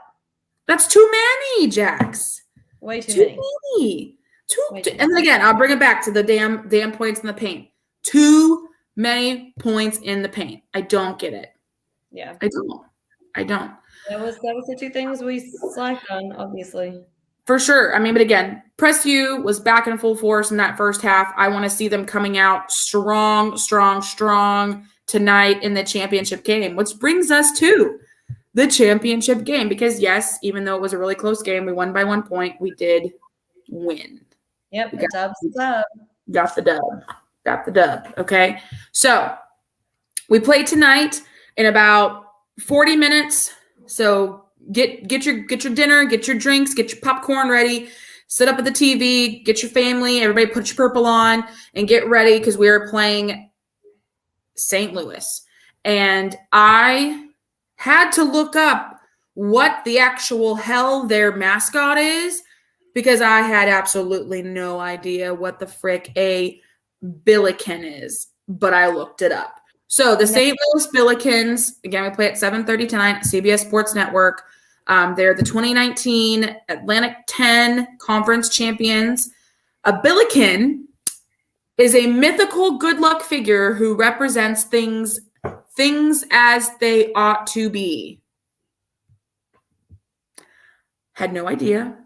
[SPEAKER 1] That's too many, Jax.
[SPEAKER 2] Way too many.
[SPEAKER 1] And again, I'll bring it back to the damn points in the paint. Too many points in the paint. I don't get it.
[SPEAKER 2] Yeah.
[SPEAKER 1] I don't.
[SPEAKER 2] That was the 2 things we slacked on, obviously.
[SPEAKER 1] For sure. I mean, but again, Press U was back in full force in that first half. I want to see them coming out strong tonight in the championship game, which brings us to the championship game. Because yes, even though it was a really close game, we won by 1 point. We did win.
[SPEAKER 2] Yep. Got
[SPEAKER 1] the dub. Okay. So we play tonight in about 40 minutes. So get your dinner, get your drinks, get your popcorn ready, sit up at the TV, get your family, everybody put your purple on and get ready because we are playing St. Louis. And I had to look up what the actual hell their mascot is because I had absolutely no idea what the frick a Billiken is, but I looked it up. So the St. Louis Billikens, again, we play at 7:30 tonight, CBS Sports Network. They're the 2019 Atlantic 10 Conference Champions. A Billiken is a mythical good luck figure who represents things as they ought to be. Had no idea.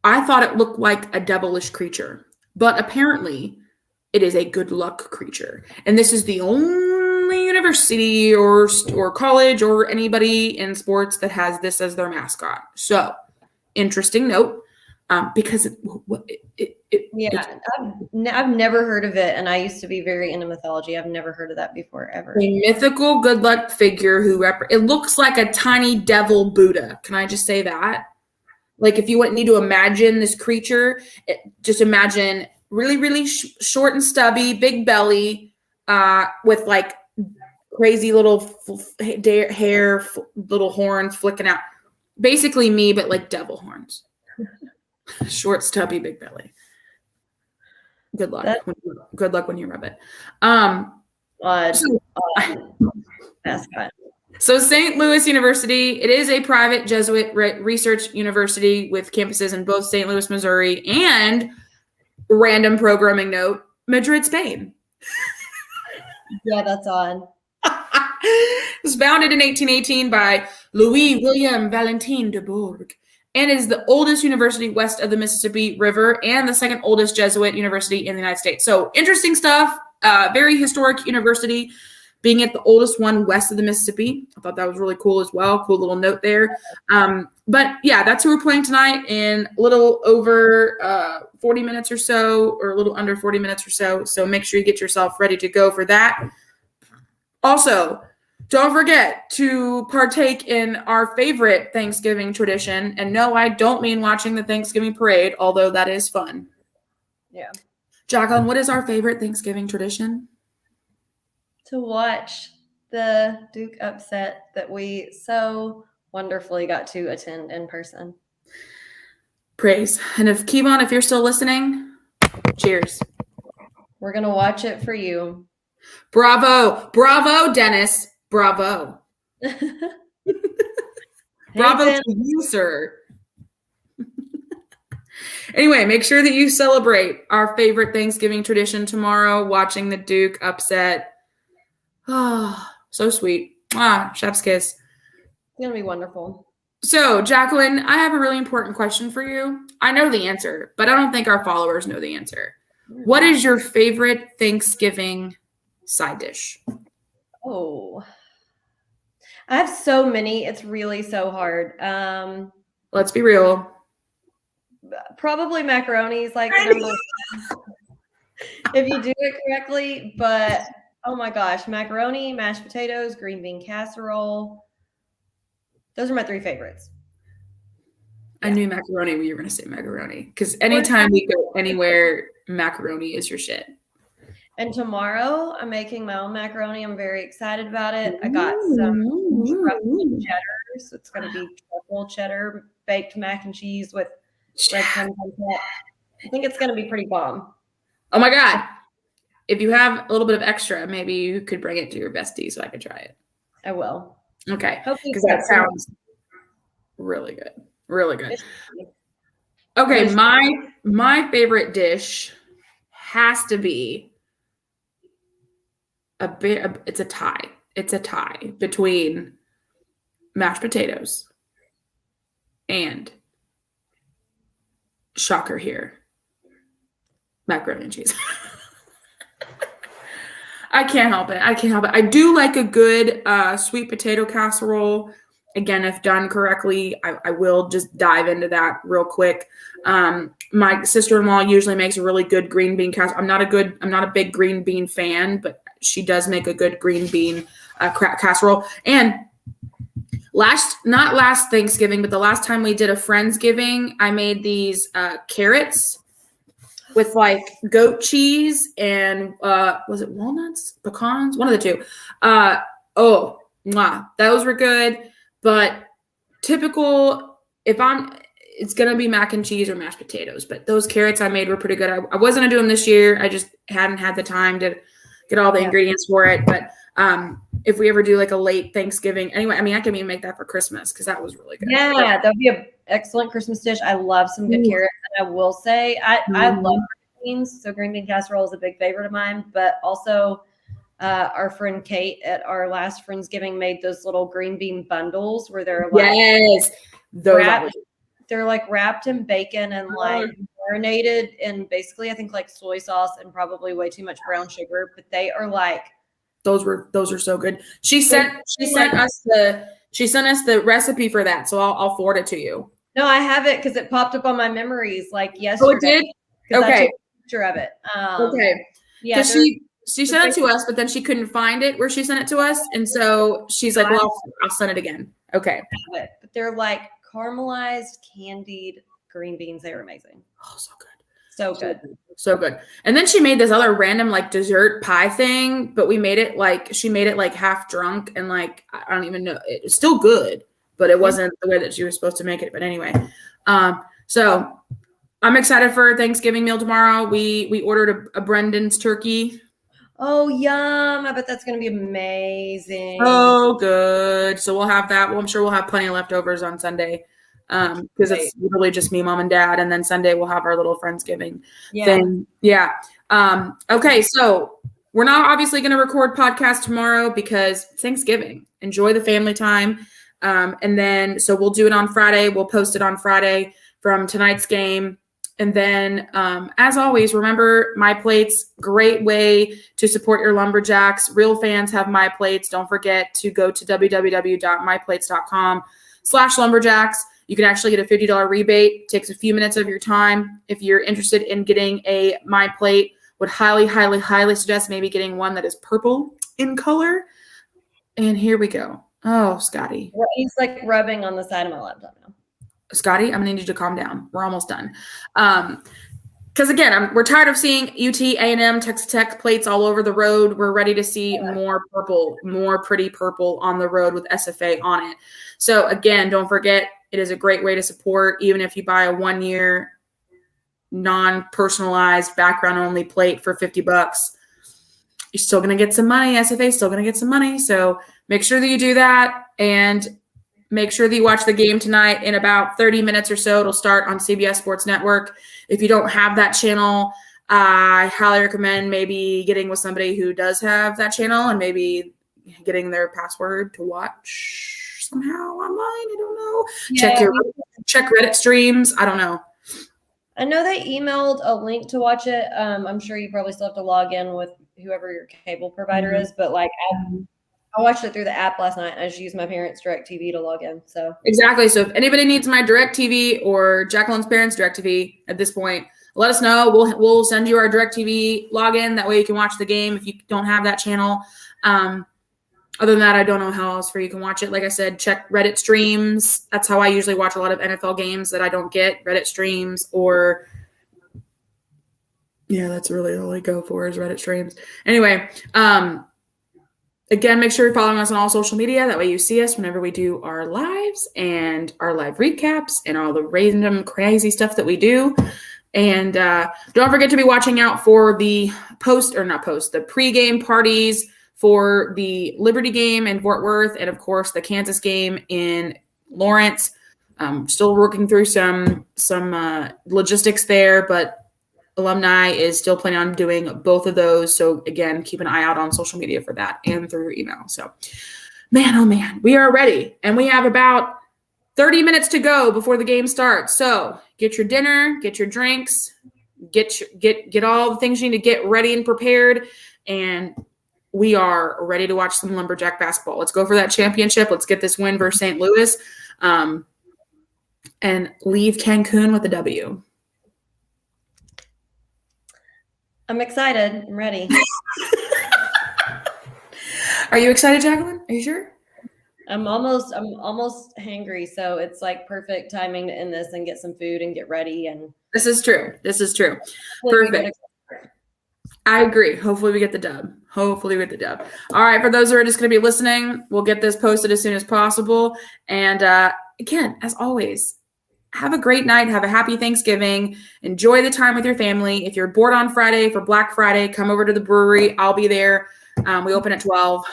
[SPEAKER 1] I thought it looked like a devilish creature, but apparently it is a good luck creature. And this is the only university or college or anybody in sports that has this as their mascot. So, interesting note, because
[SPEAKER 2] I've never heard of it, and I used to be very into mythology. I've never heard of that before, ever.
[SPEAKER 1] A mythical good luck figure who it looks like a tiny devil Buddha. Can I just say that? Like, if you need to imagine this creature, just imagine really, really short and stubby, big belly, with like crazy little hair, little horns flicking out. Basically me, but like devil horns. Short, stubby, big belly. Good luck. Good luck when you rub it.
[SPEAKER 2] Mascot.
[SPEAKER 1] So St. Louis University, it is a private Jesuit research university with campuses in both St. Louis, Missouri, and random programming note, Madrid, Spain.
[SPEAKER 2] Yeah, that's odd.
[SPEAKER 1] It was founded in 1818 by Louis William Valentin de Bourg and is the oldest university west of the Mississippi River and the second oldest Jesuit university in the United States. So interesting stuff. Very historic university, being it the oldest one west of the Mississippi. I thought that was really cool as well. Cool little note there. But yeah, that's who we're playing tonight in a little over 40 minutes or so, or a little under 40 minutes or so. So make sure you get yourself ready to go for that. Also, don't forget to partake in our favorite Thanksgiving tradition. And no, I don't mean watching the Thanksgiving parade, although that is fun.
[SPEAKER 2] Yeah.
[SPEAKER 1] Jacqueline, what is our favorite Thanksgiving tradition?
[SPEAKER 2] To watch the Duke upset that we so wonderfully got to attend in person.
[SPEAKER 1] Praise. And if Kevon, if you're still listening, cheers.
[SPEAKER 2] We're going to watch it for you.
[SPEAKER 1] Bravo. Bravo, Dennis. Bravo. Bravo to you, sir. Anyway, make sure that you celebrate our favorite Thanksgiving tradition tomorrow, watching the Duke upset. Oh, so sweet. Chef's kiss.
[SPEAKER 2] It's going to be wonderful.
[SPEAKER 1] So, Jacqueline, I have a really important question for you. I know the answer, but I don't think our followers know the answer. What is your favorite Thanksgiving side dish?
[SPEAKER 2] Oh, I have so many. It's really so hard.
[SPEAKER 1] Let's be real.
[SPEAKER 2] Probably macaroni is like number one if you do it correctly. But oh my gosh, macaroni, mashed potatoes, green bean casserole. Those are my three favorites.
[SPEAKER 1] I knew macaroni when you were going to say macaroni, because anytime we go anywhere, macaroni is your shit.
[SPEAKER 2] And tomorrow I'm making my own macaroni. I'm very excited about it. I got some truffle cheddar, so it's going to be truffle cheddar baked mac and cheese with breadcrumbs on top. I think it's going to be pretty bomb.
[SPEAKER 1] Oh my God. If you have a little bit of extra, maybe you could bring it to your bestie so I could try it.
[SPEAKER 2] I will.
[SPEAKER 1] Okay. Because that sounds really good. Really good. Okay. My favorite dish has to be it's a tie. It's a tie between mashed potatoes and, shocker here, macaroni and cheese. I can't help it. I do like a good sweet potato casserole. Again, if done correctly, I will just dive into that real quick. My sister-in-law usually makes a really good green bean casserole. I'm not a big green bean fan, but she does make a good green bean casserole. And not last Thanksgiving, but the last time we did a Friendsgiving, I made these carrots with like goat cheese and was it walnuts, pecans, one of the two. Those were good. But typical, it's gonna be mac and cheese or mashed potatoes. But those carrots I made were pretty good. I wasn't gonna do them this year. I just hadn't had the time to get all the ingredients for it. But if we ever do like a late Thanksgiving, anyway, I mean, I can even make that for Christmas because that was really good.
[SPEAKER 2] Yeah, that'd be an excellent Christmas dish. I love some good carrots. And I will say, I love green beans. So green bean casserole is a big favorite of mine. But also, our friend Kate at our last Friendsgiving made those little green bean bundles where they're like they're like wrapped in bacon and like marinated in basically I think like soy sauce and probably way too much brown sugar, but they are like
[SPEAKER 1] those are so good. She sent us the recipe for that, so I'll forward it to you.
[SPEAKER 2] No, I have it because it popped up on my memories like yesterday.
[SPEAKER 1] Oh, it did? Okay.
[SPEAKER 2] I took a picture of it.
[SPEAKER 1] Okay. Yeah. She sent it to us, but then she couldn't find it where she sent it to us. And so she's like, well, I'll send it again. Okay.
[SPEAKER 2] But they're like caramelized, candied green beans. They're amazing.
[SPEAKER 1] Oh, so good.
[SPEAKER 2] So good.
[SPEAKER 1] So good. And then she made this other random like dessert pie thing, but she made it like half drunk and like, I don't even know. It's still good, but it wasn't the way that she was supposed to make it. But anyway, so I'm excited for Thanksgiving meal tomorrow. We ordered a Brendan's turkey.
[SPEAKER 2] Oh, yum. I bet that's going to be amazing.
[SPEAKER 1] Oh, good. So we'll have that. Well, I'm sure we'll have plenty of leftovers on Sunday. Because it's literally just me, mom, and dad, and then Sunday we'll have our little Friendsgiving thing. Yeah. Okay, so we're not obviously going to record podcast tomorrow because it's Thanksgiving. Enjoy the family time, and then so we'll do it on Friday. We'll post it on Friday from tonight's game, and then as always, remember My Plates. Great way to support your Lumberjacks. Real fans have My Plates. Don't forget to go to www.myplates.com/lumberjacks. You can actually get a $50 rebate. It takes a few minutes of your time. If you're interested in getting a My Plate, would highly, highly, highly suggest maybe getting one that is purple in color. And here we go. Oh, Scotty.
[SPEAKER 2] He's like rubbing on the side of my laptop now.
[SPEAKER 1] Scotty, I'm going to need you to calm down. We're almost done. Because again, we're tired of seeing UT, A&M, Texas Tech plates all over the road. We're ready to see more purple, more pretty purple on the road with SFA on it. So again, don't forget, it is a great way to support, even if you buy a 1-year non-personalized background only plate for $50. You're still going to get some money. SFA is still going to get some money. So make sure that you do that, and make sure that you watch the game tonight in about 30 minutes or so. It'll start on CBS Sports Network. If you don't have that channel, I highly recommend maybe getting with somebody who does have that channel and maybe getting their password to watch somehow online. I don't know.
[SPEAKER 2] Yeah.
[SPEAKER 1] Check Reddit streams. I don't know.
[SPEAKER 2] I know they emailed a link to watch it. I'm sure you probably still have to log in with whoever your cable provider is, but like I watched it through the app last night. I just used my parents' DirecTV to log in. So
[SPEAKER 1] exactly. So if anybody needs my DirecTV or Jacqueline's parents' DirecTV at this point, let us know. We'll send you our DirecTV login. That way you can watch the game if you don't have that channel. Other than that, I don't know how else for you can watch it. Like I said, check Reddit streams. That's how I usually watch a lot of NFL games that I don't get. Reddit streams or that's really all I go for is Reddit streams. Anyway, again, make sure you're following us on all social media. That way you see us whenever we do our lives and our live recaps and all the random crazy stuff that we do. And don't forget to be watching out for the the pregame parties for the Liberty game in Fort Worth and, of course, the Kansas game in Lawrence. Still working through some logistics there, but alumni is still planning on doing both of those. So, again, keep an eye out on social media for that and through your email. So, man, oh, man, we are ready. And we have about 30 minutes to go before the game starts. So get your dinner, get your drinks, get all the things you need to get ready and prepared. And we are ready to watch some Lumberjack basketball. Let's go for that championship. Let's get this win versus St. Louis and leave Cancun with a W.
[SPEAKER 2] I'm excited. I'm ready.
[SPEAKER 1] Are you excited, Jacqueline? Are you sure?
[SPEAKER 2] I'm almost hangry, so it's like perfect timing to end this and get some food and get ready. And
[SPEAKER 1] this is true. Perfect. I agree. Hopefully we get the dub. All right. For those who are just going to be listening, we'll get this posted as soon as possible. And again, as always, have a great night. Have a happy Thanksgiving. Enjoy the time with your family. If you're bored on Friday for Black Friday, come over to the brewery. I'll be there. We open at 12.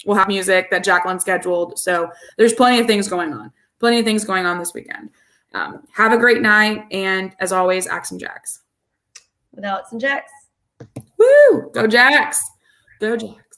[SPEAKER 1] We'll have music that Jacqueline scheduled. So there's plenty of things going on this weekend. Have a great night. And as always, Axe and Jacks.
[SPEAKER 2] With Alex and Jax.
[SPEAKER 1] Woo! Go Jacks. Go Jacks.